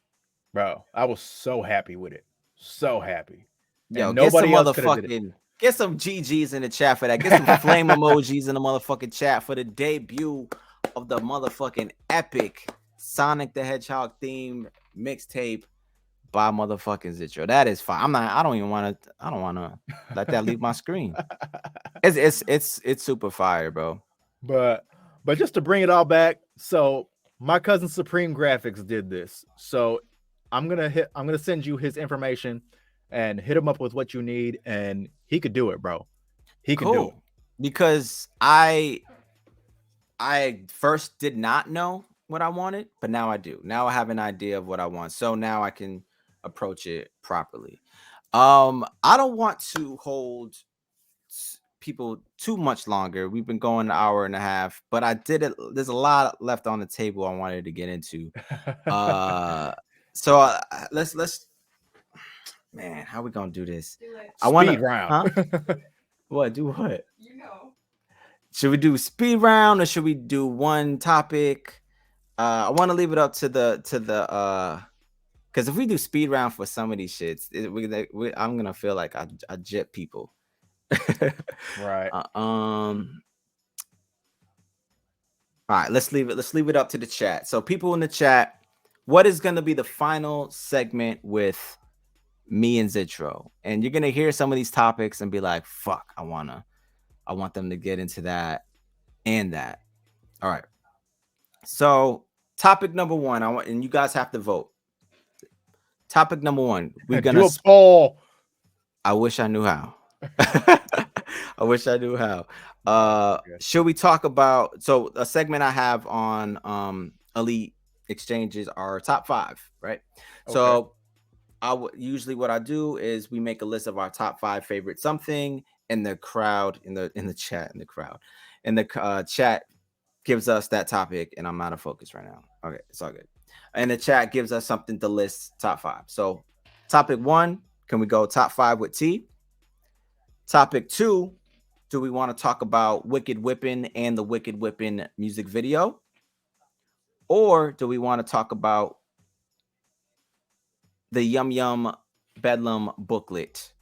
Bro, I was so happy with it. So happy. Yo, And get some nobody else could have did it. motherfucking, get some GGs in the chat for that. Get some flame emojis in the motherfucking chat for the debut of the motherfucking epic Sonic the Hedgehog theme mixtape by motherfucking Zitro. That is fine. I don't want to let that leave my screen. It's super fire, bro. But just to bring it all back, so my cousin Supreme Graphics did this. So I'm gonna send you his information and hit him up with what you need, and he could do it, bro. He can do it. Because I first did not know what I wanted, but now I do. Now I have an idea of what I want. So now I can approach it properly. I don't want to hold people too much longer. We've been going an hour and a half, but I did it. There's a lot left on the table I wanted to get into. So let's man, how we gonna do this? I want speed round. Huh? What? Do what? You know. Should we do speed round or should we do one topic? I want to leave it up to the because if we do speed round for some of these shits, I'm gonna feel like I jip people. Right. All right, let's leave it up to the chat. So people in the chat, what is going to be the final segment with me and Zitro? And you're going to hear some of these topics and be like, fuck, I want them to get into that and that. All right. So topic number one, and you guys have to vote. Topic number one, we're going to do a poll. I wish I knew how. I wish I knew how. Should we talk about, so a segment I have on Elite Exchanges are top 5, right? Okay. So usually what I do is we make a list of our top 5 favorite something, and the crowd in the chat gives us that topic, and I'm out of focus right now. Okay, it's all good. And the chat gives us something to list top 5. So topic 1, can we go top 5 with T? Topic 2, do we want to talk about Wicked Whippin' and the Wicked Whippin' music video? Or do we want to talk about the Yum Yum Bedlam booklet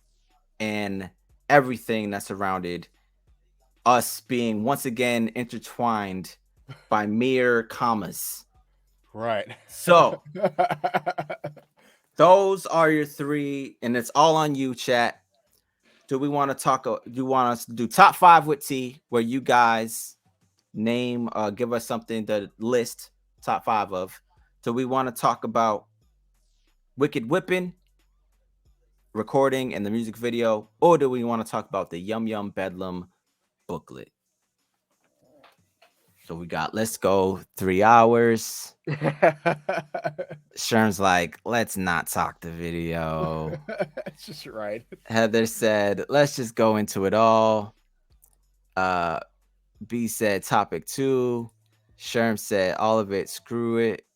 and everything that surrounded us being once again intertwined by mere commas? Right. So those are your 3, and it's all on you, chat. Do we want to talk? Do you want us to do top 5 with T, where you guys name, give us something to list top 5 of? Do we want to talk about Wicked Whippin', recording, and the music video, or do we want to talk about the Yum Yum Bedlam booklet? So we got, let's go 3 hours. Sherm's like, let's not talk the video. That's just right. Heather said, let's just go into it all. B said topic 2. Sherm said all of it, screw it.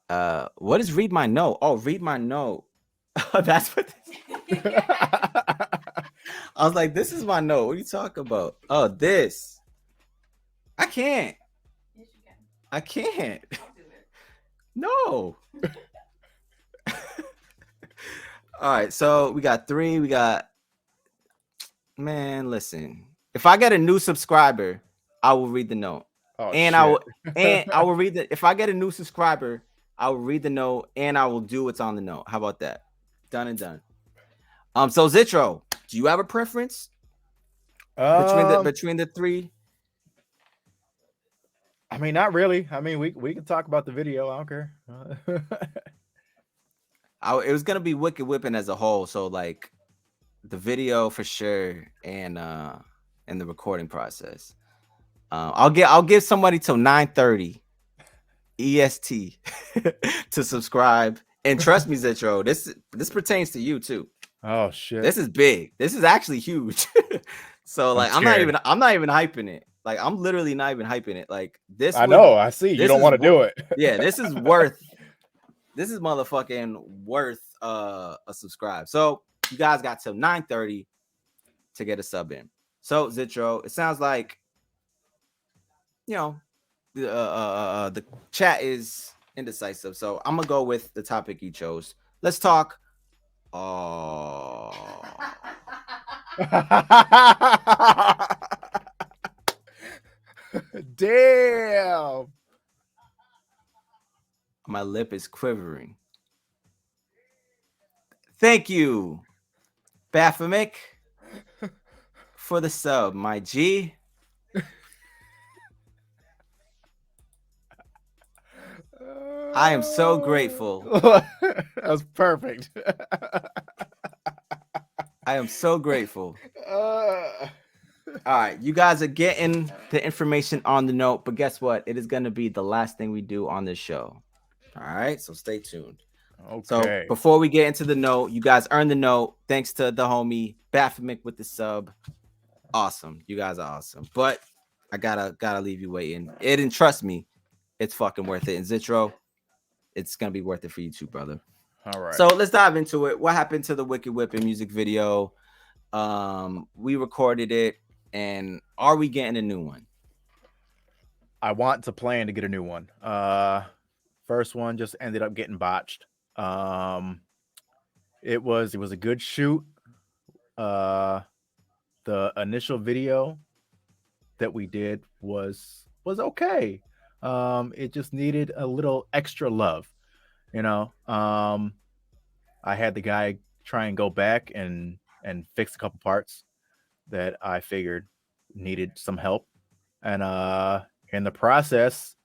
What is read my note? Oh, read my note. That's what I was like, this is my note. What are you talking about? Oh, this. I can't. Yes, you can. I can't. I'll do it. No. All right, so we got 3. We got, man, listen. If I get a new subscriber, I will read the note. Oh, and shit. I will read if I get a new subscriber, I will read the note and I will do what's on the note. How about that? Done and done. So Zitro, do you have a preference between the 3? I mean, not really. I mean, we can talk about the video. I don't care. It was gonna be Wicked Whippin' as a whole, so like the video for sure, and the recording process. I'll give somebody till 9:30 EST to subscribe, and trust me, Zitro, this pertains to you too. Oh shit! This is big. This is actually huge. So like, I'm not even hyping it. Like, I'm literally not even hyping it. Like this. I know. I see. You don't want to do it. Yeah, this is worth. This is motherfucking worth a subscribe. So you guys got till 9:30 to get a sub in. So Zitro, it sounds like, you know, the chat is indecisive. So I'm gonna go with the topic you chose. Let's talk. Oh, Damn. my lip is quivering. Thank you, Baphomet, for the sub, my G. I am so grateful. That's perfect. I am so grateful. All right, you guys are getting the information on the note, but guess what? It is going to be the last thing we do on this show. All right, so stay tuned. Okay. So before we get into the note, you guys earned the note. Thanks to the homie Baphomet with the sub. Awesome, you guys are awesome. But I gotta leave you waiting. It and trust me, it's fucking worth it. And Zitro, it's gonna be worth it for you too, brother. All right. So let's dive into it. What happened to the Wicked Whipping music video? We recorded it, and are we getting a new one? I want to plan to get a new one. First one just ended up getting botched. It was a good shoot. The initial video that we did was okay. It just needed a little extra love, you know. I had the guy try and go back and fix a couple parts that I figured needed some help, and in the process,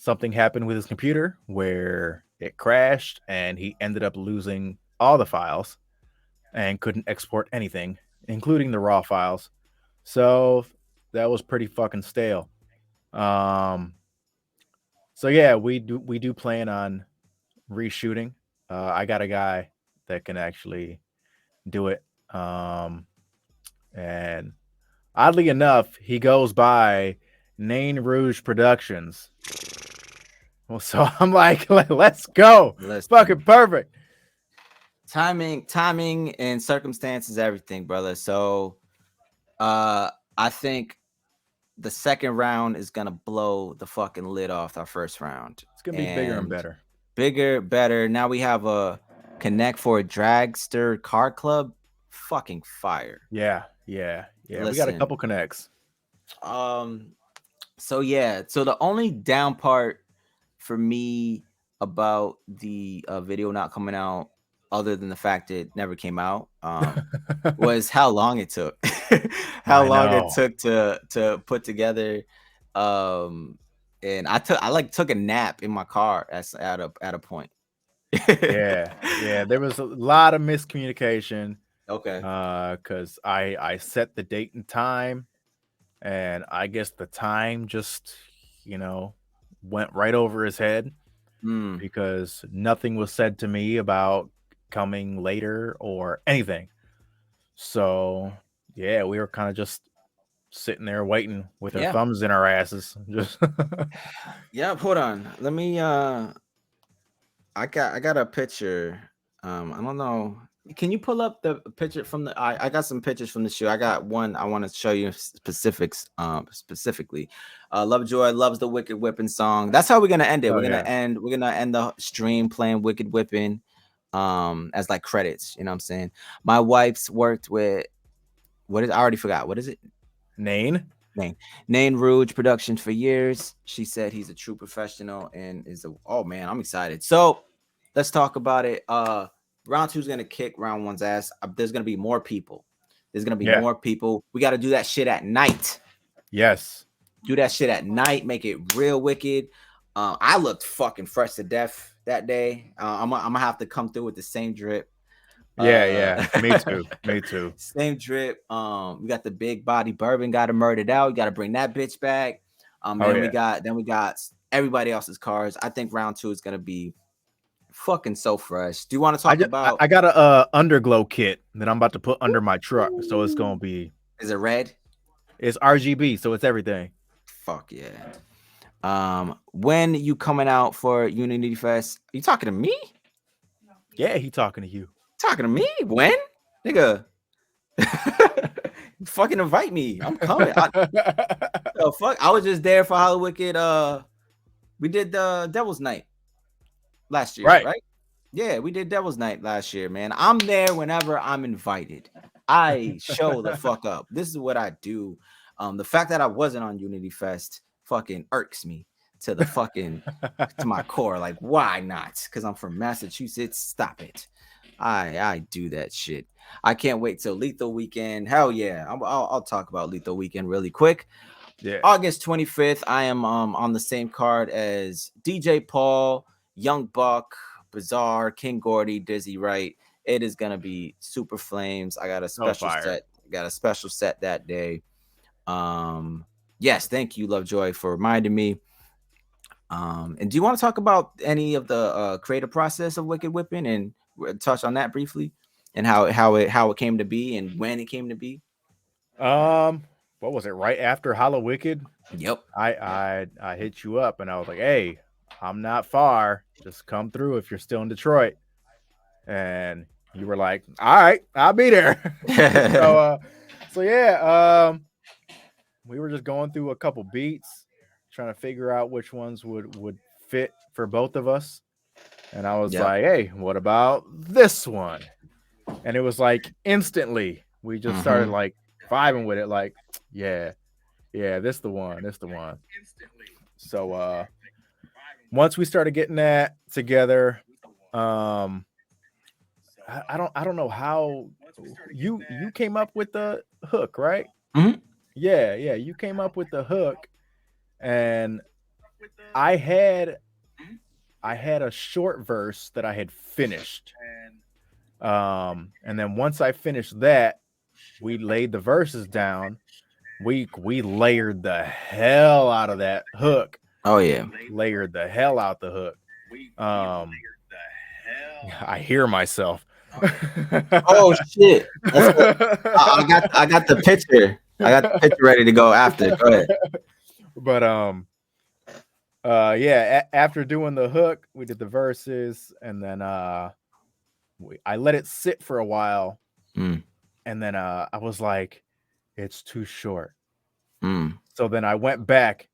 something happened with his computer where it crashed, and he ended up losing all the files and couldn't export anything, including the raw files. So that was pretty fucking stale. So yeah, we do plan on reshooting. I got a guy that can actually do it. And oddly enough, he goes by Nain Rouge Productions. Well, so I'm like, let's go. Listen. Fucking perfect. Timing and circumstances, everything, brother. So I think the second round is gonna blow the fucking lid off our first round. It's gonna be bigger and better. Bigger, better. Now we have a connect for a dragster car club. Fucking fire. Yeah. We got a Listen. couple connects. So yeah, so the only down part for me about the video not coming out, other than the fact it never came out, was how long it took. How long it took to put together. And I took a nap in my car at a point. Yeah. There was a lot of miscommunication. Okay. Because I set the date and time, and I guess the time just, went right over his head because nothing was said to me about coming later or anything. So yeah, we were kind of just sitting there waiting with our thumbs in our asses. Just yeah, hold on. Let me I got a picture. I don't know. Can you pull up the picture from the I got some pictures from the show. I got one I want to show you specifically. Lovejoy loves the Wicked Whipping song. That's how we're gonna end it. We're gonna end the stream playing Wicked Whipping as like credits. You know what I'm saying? My wife's worked with I already forgot. What is it? Nain Rouge Productions for years. She said he's a true professional and oh man, I'm excited. So let's talk about it. Round 2 is gonna kick round 1's ass. There's gonna be more people. More people. We got to do that shit at night. Yes. Do that shit at night. Make it real wicked. I looked fucking fresh to death that day. I'm gonna have to come through with the same drip. Yeah. Me too. Same drip. We got the big body bourbon. Got to murdered out. We got to bring that bitch back. We got everybody else's cars. I think round 2 is gonna be fucking so fresh. Do you want to talk about? I got a underglow kit that I'm about to put under my truck, so it's gonna be. Is it red? It's RGB, so it's everything. Fuck yeah. When you coming out for Unity Fest? Are you talking to me? Yeah, he talking to you. Talking to me? When? Nigga. Fucking invite me. I'm coming. Fuck. I was just there for Hollywood Wicked. We did the Devil's Night. last year, Right. right? Yeah, we did Devil's Night last year, man. I'm there whenever I'm invited. I show the fuck up. This is what I do. The fact that I wasn't on Unity Fest fucking irks me to the fucking to my core. Like, why not? Because I'm from Massachusetts. Stop it. I do that shit. I can't wait till Lethal Weekend. Hell yeah. I'll talk about Lethal Weekend really quick. Yeah. August 25th, I am on the same card as DJ Paul, Young Buck, Bizarre, King Gordy, Dizzy Wright. It is gonna be super flames. I got a special fire. set. Got a special set that day. Yes, thank you, Lovejoy, for reminding me. And do you want to talk about any of the creative process of Wicked Whipping and touch on that briefly and how it came to be and when it came to be? What was it? Right after Hollow Wicked, Yep. I hit you up and I was like, "Hey, I'm not far. Just come through if you're still in Detroit." And you were like, "All right, I'll be there." so yeah, we were just going through a couple beats, trying to figure out which ones would fit for both of us. And I was Yep. like, "Hey, what about this one?" And it was like instantly we just started like vibing with it, like, yeah, this the one. So once we started getting that together, I don't know how you came up with the hook, right? Mhm. Yeah, you came up with the hook, and I had a short verse that I had finished. And then once I finished that, we laid the verses down. We layered the hell out of that hook. Oh yeah. Layered the hell out the hook. I hear myself. Oh shit! I got the picture. I got the picture ready to go after. Go ahead. But yeah. After doing the hook, we did the verses, and then I let it sit for a while, and then I was like, it's too short. So then I went back,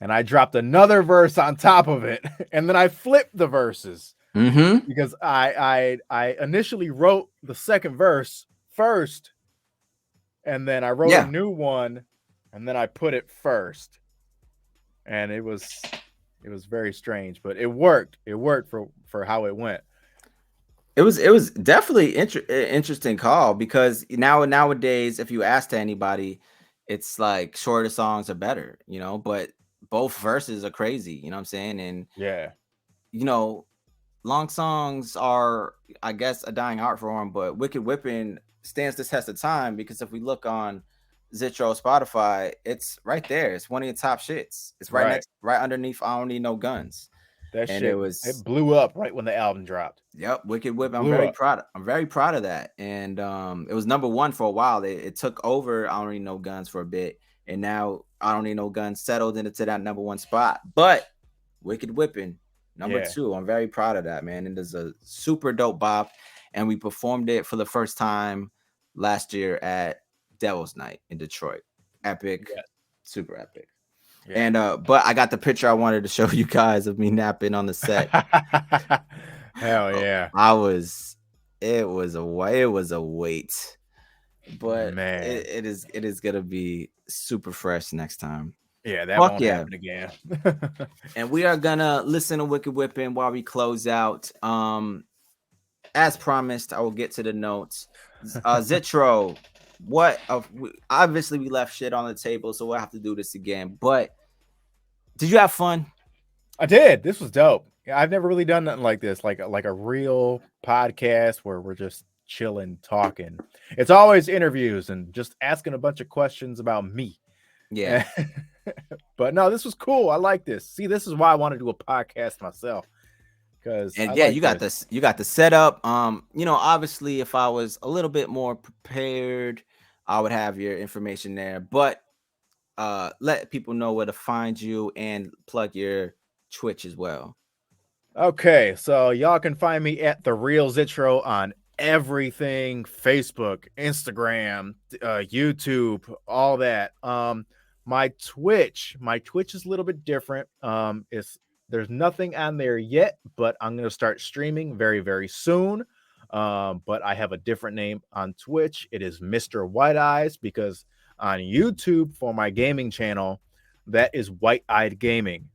and I dropped another verse on top of it, and then I flipped the verses. Because I initially wrote the second verse first, and then I wrote a new one, and then I put it first, and it was very strange, but it worked. It worked for how it went. It was definitely interesting call, because nowadays, if you ask to anybody, it's like shorter songs are better, but both verses are crazy, you know what I'm saying? And yeah, long songs are, I guess, a dying art form, but Wicked Whipping stands the test of time, because if we look on Zitro, Spotify, it's right there. It's one of your top shits. It's right underneath I Don't Need No Guns. That and shit, it blew up right when the album dropped. Yep, Wicked Whip. I'm very proud of that. And it was number one for a while. It took over I Don't Need No Guns for a bit, and now I Don't Need No Guns settled into that number one spot. But Wicked Whipping, number two. I'm very proud of that, man. And it's a super dope bop. And we performed it for the first time last year at Devil's Night in Detroit. Epic, super epic. Yeah. And but I got the picture I wanted to show you guys of me napping on the set. Hell yeah. It was a wait. But man, it is gonna be super fresh next time. Yeah, that won't happen again. And we are gonna listen to Wicked Whipping while we close out. As promised, I will get to the notes. Zitro, obviously we left shit on the table, so we'll have to do this again. But did you have fun? I did. This was dope. I've never really done nothing like this, like a real podcast where we're just chilling, talking. It's always interviews and just asking a bunch of questions about me. Yeah. But no, this was cool. I like this. See, this is why I want to do a podcast myself. You got the setup. Obviously, if I was a little bit more prepared, I would have your information there. But let people know where to find you and plug your Twitch as well. Okay, so y'all can find me at The Real Zitro on everything: Facebook, Instagram, YouTube, all that. My Twitch is a little bit different. It's There's nothing on there yet, but I'm gonna start streaming very, very soon. But I have a different name on Twitch. It is Mr. White Eyes, because on YouTube for my gaming channel, that is White Eyed Gaming.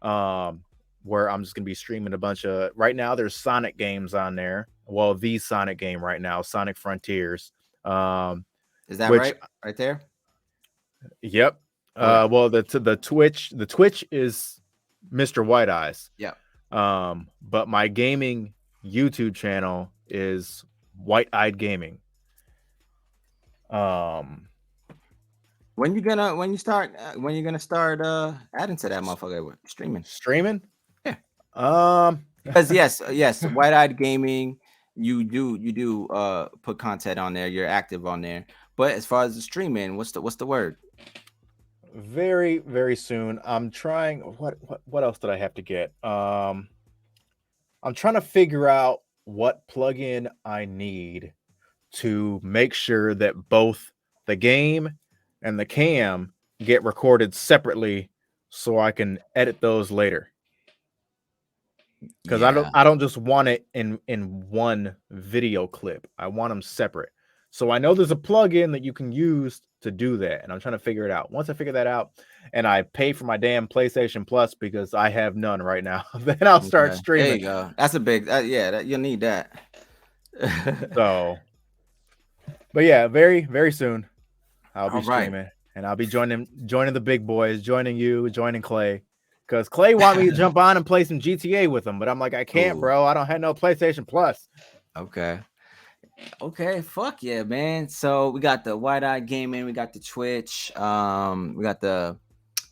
Where I'm just gonna be streaming a bunch of, right now there's Sonic games on there. Well, the Sonic game right now, Sonic Frontiers. Is that Which, right there? yep. Okay. Well, the Twitch is Mr. White Eyes. Yeah. But my gaming YouTube channel is White Eyed Gaming. When you gonna start adding to that motherfucker streaming? Streaming? Yeah. Because yes, White Eyed Gaming. You do put content on there. You're active on there. But as far as the streaming, what's the word? very, very soon. I'm trying. What else did I have to get? I'm trying to figure out what plugin I need to make sure that both the game and the cam get recorded separately, so I can edit those later. Because I don't just want it in one video clip. I want them separate. So I know there's a plugin that you can use to do that, and I'm trying to figure it out. Once I figure that out, and I pay for my damn PlayStation Plus, because I have none right now, then I'll start streaming. There you go. That's a big you'll need that. So, but yeah, very, very soon I'll be All right. streaming, and I'll be joining the big boys, joining you, joining Clay. Because Clay want me to jump on and play some GTA with him, but I'm like, I can't, Ooh. bro. I don't have no PlayStation Plus. Okay, fuck yeah, man. So we got the White Eye Gaming, we got the Twitch, we got the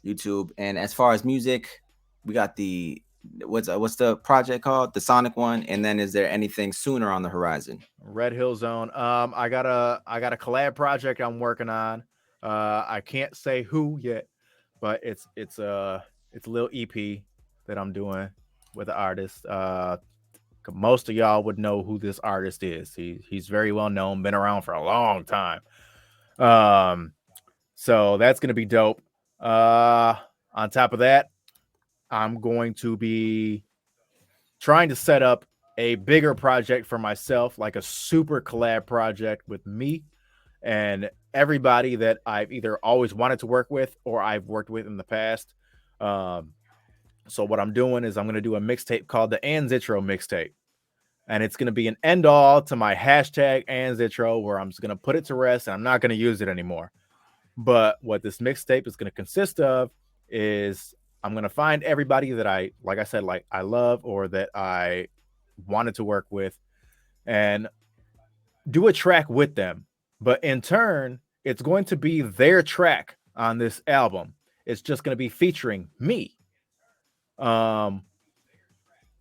YouTube, and as far as music, we got the what's the project called? The Sonic one, and then is there anything sooner on the horizon? Red Hill Zone. I got a collab project I'm working on. I can't say who yet, but it's a little EP that I'm doing with an artist. Most of y'all would know who this artist is. He's very well known, been around for a long time. So that's gonna be dope. On top of that, I'm going to be trying to set up a bigger project for myself, like a super collab project with me and everybody that I've either always wanted to work with or I've worked with in the past. So what I'm doing is I'm going to do a mixtape called the Zitro mixtape. And it's going to be an end all to my hashtag Zitro, where I'm just going to put it to rest and I'm not going to use it anymore. But what this mixtape is going to consist of is I'm going to find everybody that I love or that I wanted to work with and do a track with them. But in turn, it's going to be their track on this album. It's just going to be featuring me. And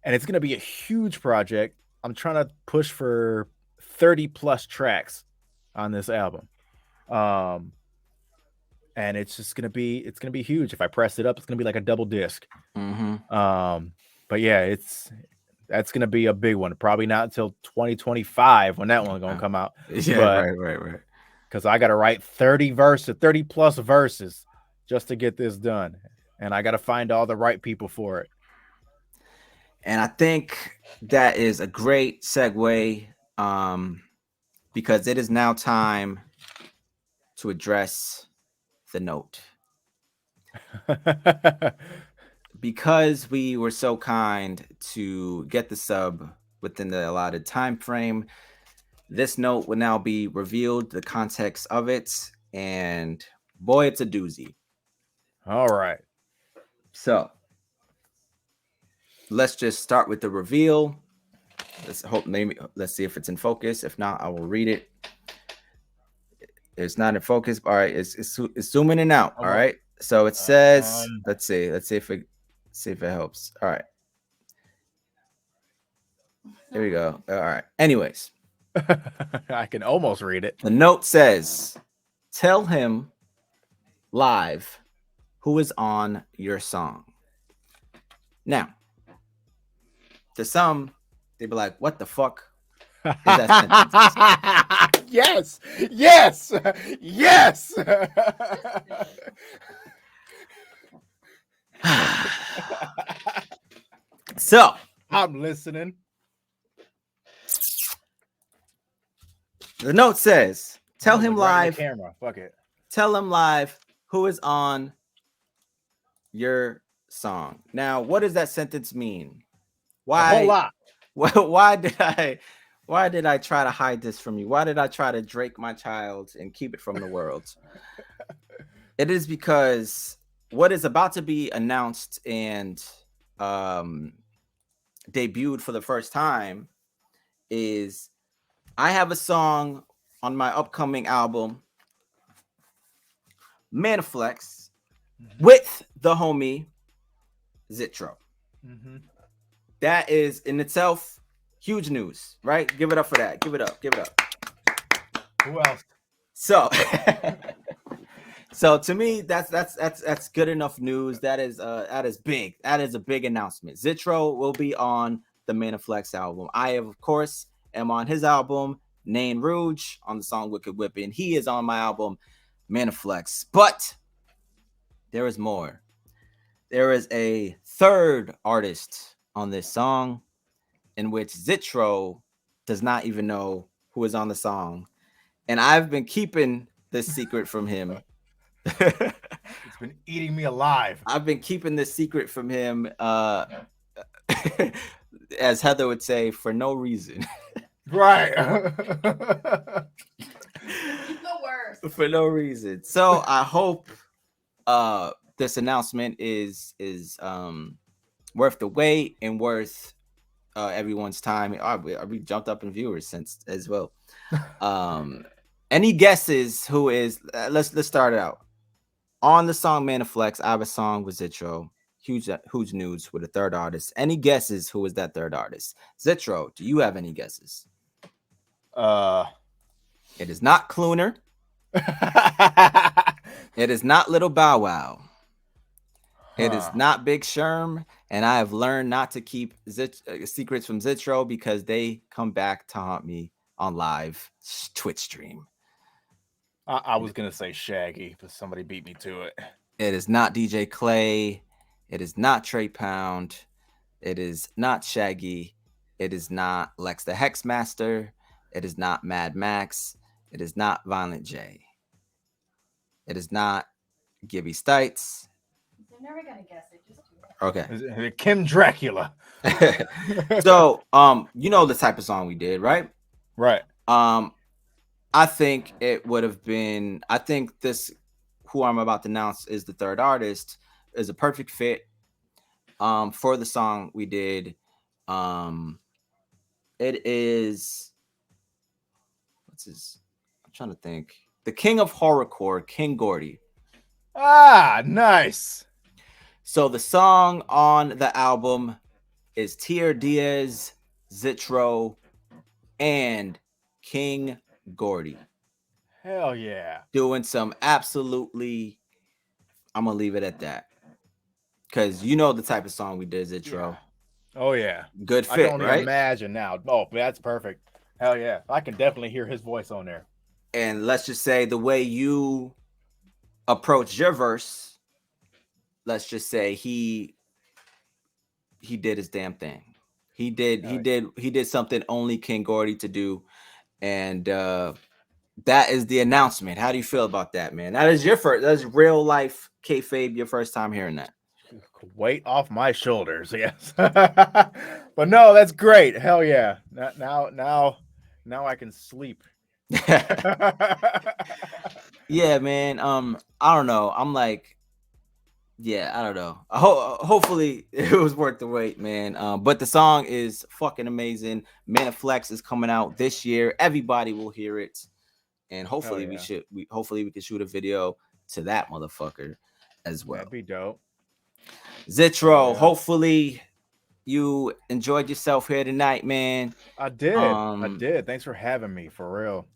it's going to be a huge project. I'm trying to push for 30 plus tracks on this album. And it's just going to be huge. If I press it up, it's going to be like a double disc. Mm-hmm. But yeah, that's going to be a big one. Probably not until 2025 when that one's going to come out. Yeah, but, right. Because I got to write 30 plus verses just to get this done. And I got to find all the right people for it. And I think that is a great segue, because it is now time to address the note. Because we were so kind to get the sub within the allotted time frame, this note will now be revealed, the context of it, and boy, it's a doozy. All right. So let's just start with the reveal. Let's see if it's in focus. If not, I will read it. It's not in focus. All right, it's zooming in and out. All right. So it says, let's see if it helps. All right. There we go. All right. Anyways, I can almost read it. The note says, "Tell him live who is on your song." Now, to some, they'd be like, "What the fuck is that sentence?" Yes. So I'm listening. the note says, tell him Moving right in the live, camera. Fuck it. tell him live who is on your song. Now, what does that sentence mean? A whole Why lot. why did I try to hide this from you? Why did I try to Drake my child and keep it from the world? It is because what is about to be announced and debuted for the first time is I have a song on my upcoming album, Maniflex, with the homie Zitro. Mm-hmm. That is in itself huge news, right? Give it up for that. Give it up. Give it up. Who else? So, so to me, that's good enough news. That is big. That is a big announcement. Zitro will be on the Maniflex album. I, of course, am on his album, Nain Rouge, on the song Wicked Whippin'. He is on my album, Maniflex. But there is more. There is a third artist on this song in which Zitro does not even know who is on the song. And I've been keeping this secret from him. It's been eating me alive. I've been keeping this secret from him, as Heather would say, for no reason. Right. The worst. For no reason. So I hope this announcement is worth the wait and worth everyone's time. We jumped up in viewers since as well. Any guesses who is? Let's start it out. On the song Maniflex, I have a song with Zitro. Huge news with a third artist. Any guesses who is that third artist? Zitro, do you have any guesses? It is not Cluner. It is not Little Bow Wow. It is not Big Sherm. And I have learned not to keep secrets from Zitro because they come back to haunt me on live Twitch stream. I was gonna say Shaggy, but somebody beat me to it. It is not DJ Clay. It is not Trey Pound. It is not Shaggy. It is not Lex the Hexmaster. It is not Mad Max. It is not Violent J. It is not Gibby Stites. They're never gonna guess it. Just do it. Okay. Is it Kim Dracula? So, you know the type of song we did, right? Right. I think it would have been. I think this, who I'm about to announce, is the third artist, is a perfect fit, for the song we did. It is. What's his? I'm trying to think. The king of horrorcore, King Gordy. Ah, nice. So the song on the album is Tierre, Diaz, Zitro, and King Gordy. Hell yeah. Doing some absolutely, I'm gonna leave it at that. Cause you know the type of song we did, Zitro. Yeah. Oh yeah. Good I fit, don't right? imagine now. Oh, that's perfect. Hell yeah. I can definitely hear his voice on there. And let's just say the way you approach your verse, let's just say he did his damn thing. He did something only King Gordy to do. And that is the announcement. How do you feel about that, man? That's real life kayfabe, your first time hearing that. Weight off my shoulders, yes. But no, that's great. Hell yeah. Now I can sleep. Yeah, man. I don't know. I'm like, yeah, I don't know. Hopefully it was worth the wait, man. But the song is fucking amazing. Maniflex is coming out this year. Everybody will hear it, and hopefully we can shoot a video to that motherfucker as well. That'd be dope. Zitro, hopefully you enjoyed yourself here tonight, man. I did. Thanks for having me, for real.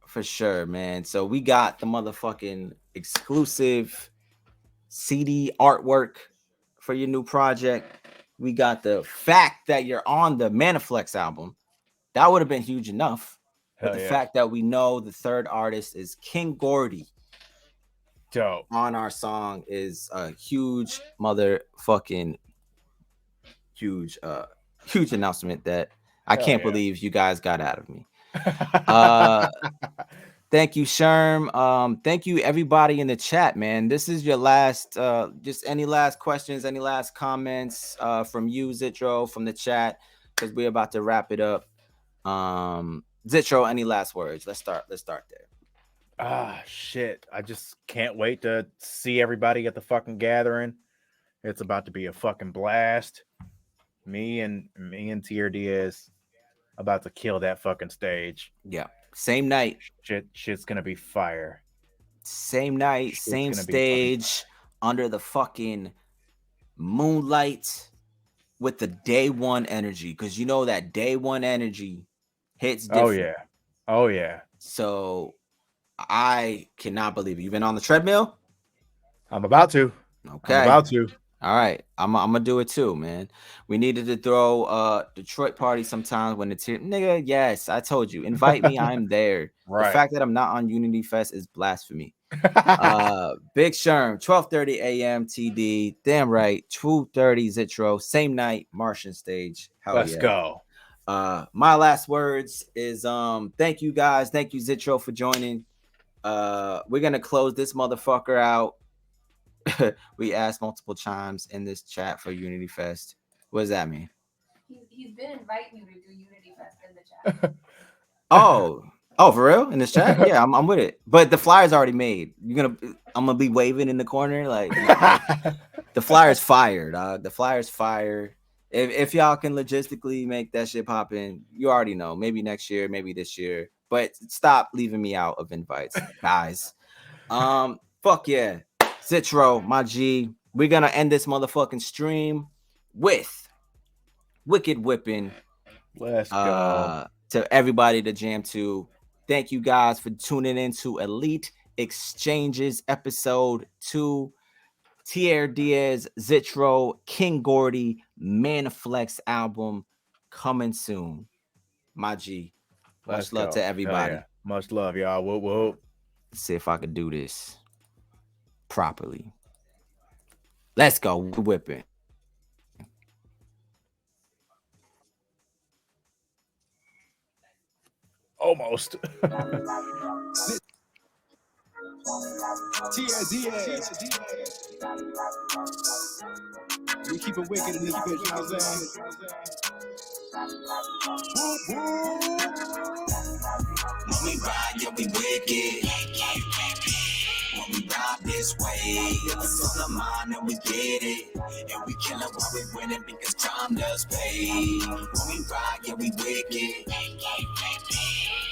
For sure, man. So we got the motherfucking exclusive CD artwork for your new project. We got the fact that you're on the Maniflex album. That would have been huge enough. But the fact that we know the third artist is King Gordy dope on our song is a huge motherfucking huge announcement that I Hell can't yeah. believe you guys got out of me. Thank you, Sherm. Thank you, everybody in the chat, man. This is your last. Just any last questions, any last comments from you, Zitro, from the chat, because we're about to wrap it up. Zitro, any last words? Let's start there. Shit. I just can't wait to see everybody at the fucking gathering. It's about to be a fucking blast. Me and Tierre Diaz about to kill that fucking stage. Yeah. Same night. Shit's gonna be fire. Same night, same stage, under the fucking moonlight with the day one energy. Because you know that day one energy hits different. Oh yeah. So I cannot believe it. You've been on the treadmill? I'm about to. Okay. I'm about to. All right. I'm gonna do it too, man. We needed to throw Detroit party sometimes when it's here. Nigga, yes, I told you. Invite me, I'm there. Right. The fact that I'm not on Unity Fest is blasphemy. Big Sherm, 12:30 a.m. TD. Damn right. 2:30 Zitro. Same night, Martian stage. Hell Let's go. My last words is thank you guys. Thank you, Zitro, for joining. We're gonna close this motherfucker out. We asked multiple times in this chat for Unity Fest. What does that mean? He's been inviting you to do Unity Fest in the chat. Oh, for real? In this chat? Yeah, I'm with it. But the flyer's already made. I'm gonna be waving in the corner like the flyer's fire, dog. The flyer's fire. If y'all can logistically make that shit pop in, you already know. Maybe next year, maybe this year. But stop leaving me out of invites, guys. Fuck yeah. Zitro, my G. We're gonna end this motherfucking stream with Wicked Whipping. Let's go. To everybody to jam to. Thank you guys for tuning in to Elite Exchanges episode 2. Tierre Diaz, Zitro, King Gordy, Manflex album coming soon. My G. Much love to everybody. Yeah. Much love, y'all. Whoop. Let's see if I could do this properly. Let's go. Whipping. Almost. Diaz. We keep it wicked in this bitch, you know what I'm saying? When we ride, yeah, we wicked. When we ride this way, it's on the mind and we get it. And we kill it while we winning because time does pay. When we ride, yeah, we wicked.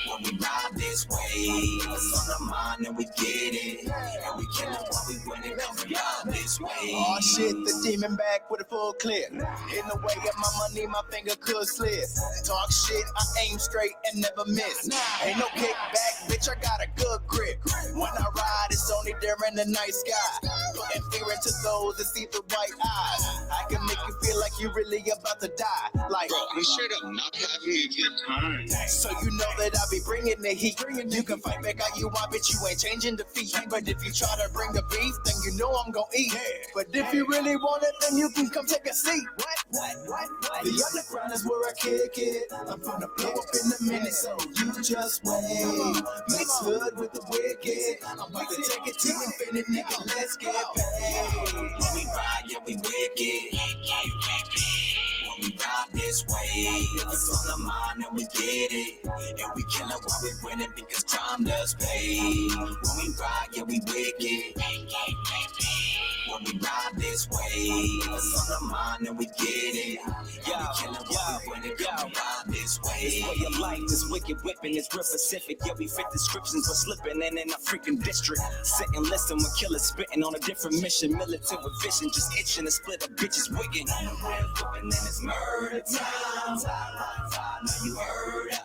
When we ride this way, it's on the mind and we get it. And we kill it while we winning because we ride this way. Oh shit, the demon back with a full clip. In the way of my money, my finger could slip. Talk shit, I aim straight and never miss. Ain't no kickback, bitch, I got a good grip. When I ride, it's only during the night sky. Putting fear into those that see the white eyes. I can make you feel like you're really about to die. Like, bro, I'm straight up not having a good time. So you know that I be bringing the heat. You can fight back all you want, bitch, you ain't changing defeat. But if you try to bring the beef, then you know I'm gonna eat. But if you really want it, then you can come take a seat. What? The underground is where I kick it. I'm gonna blow up in a minute, so you just wait. Mix hood with the wicked. I'm about to take it to infinite, nigga, let's get paid. When we ride, yeah, we wicked. When we ride this way, it's on the mind and we get it. And we kill it while we winning because time does pay. When we ride, yeah, we wicked. When we ride this way, it's on the mind and we get it. Yeah, we kill it while we winning because we ride this way. This way of life, this wicked whipping is real specific. Yeah, we fit descriptions, but slipping and in a freaking district. Sit and listen when killers spitting on a different mission. Militant with vision, just itching to split a bitch's wiggin'. And then it's murder time. Now you heard it.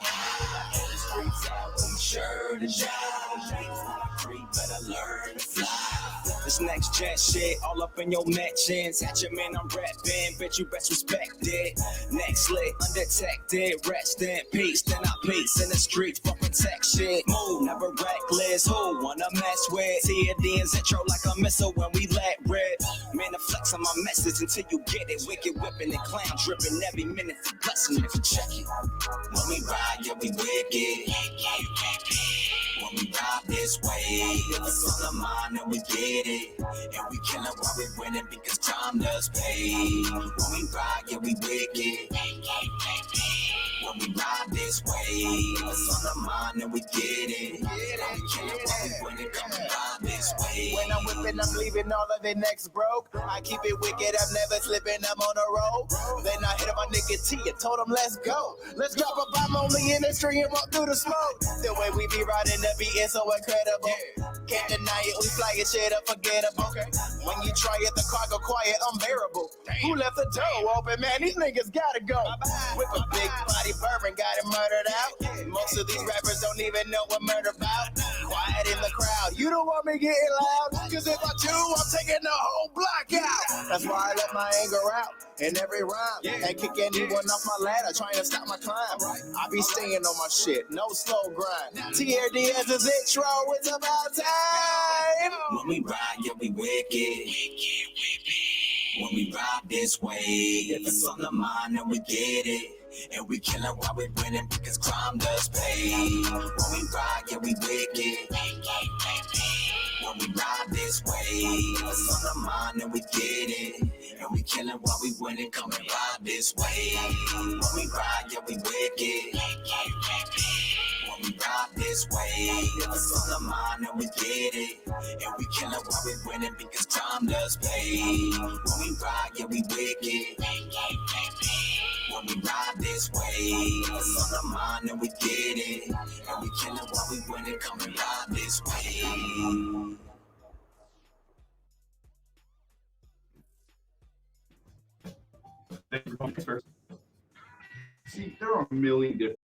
The streets out with my shirt and shine. Better learn to fly. This next gen shit, all up in your mentions. At your man, I'm rapping, bitch, you best respect it. Next lit, undetected, rest in peace. Then I peace in the streets for protection. Move, never reckless, who wanna mess with? Tierre and Zitro like a missile when we let rip. man, to flex on my message until you get it. Wicked whipping and clown dripping every minute for blessing. If you check it, when we ride, yeah, we wicked. When we ride this way, if it's on the mind, then we get it. And we kill it while we winning because time does pay. When we ride, yeah, we wicked. When we ride this way, if it's on the mind, then we get it. And we kill it while we winning, come and ride this way. When I'm whipping, I'm leaving all of their necks broke. I keep it wicked, I'm never slipping, I'm on the road. Then I hit up my nigga T and told him, let's go. Let's drop a bomb on the industry and walk through the smoke. The way we be riding the beat is so incredible. Can't deny it, we flying shit unforgettable. When you try it, the car go quiet, unbearable. Who left the door open, man? These niggas gotta go. With a big body bourbon, got it murdered out. Most of these rappers don't even know what murder about. Quiet in the crowd, you don't want me getting loud. Cause if I do, I'm taking the whole block out. That's why I let my anger out in every rhyme. Ain't kick anyone off my ladder, trying to stop my climb. I be staying on my shit, no slow grind. Tierre, Diaz, and Zitro, it's about time. When we ride, yeah, we wicked. When we ride this way, if it's on the mind, then we get it. And we kill it while we winning because crime does pay. When we ride, yeah, we wicked. When we ride this way, if it's on the mind, then we get it. And we kill it while we winning, come and ride this way. When we ride, yeah, we wicked. When we ride this way, if it's on the mind, then we get it. And we kill it while we winning because crime does pay. When we ride, yeah, we wicked. When we ride this way, if it's on the mind, then we get it. And we kill it while we winning, come and ride this way. See, there are a million different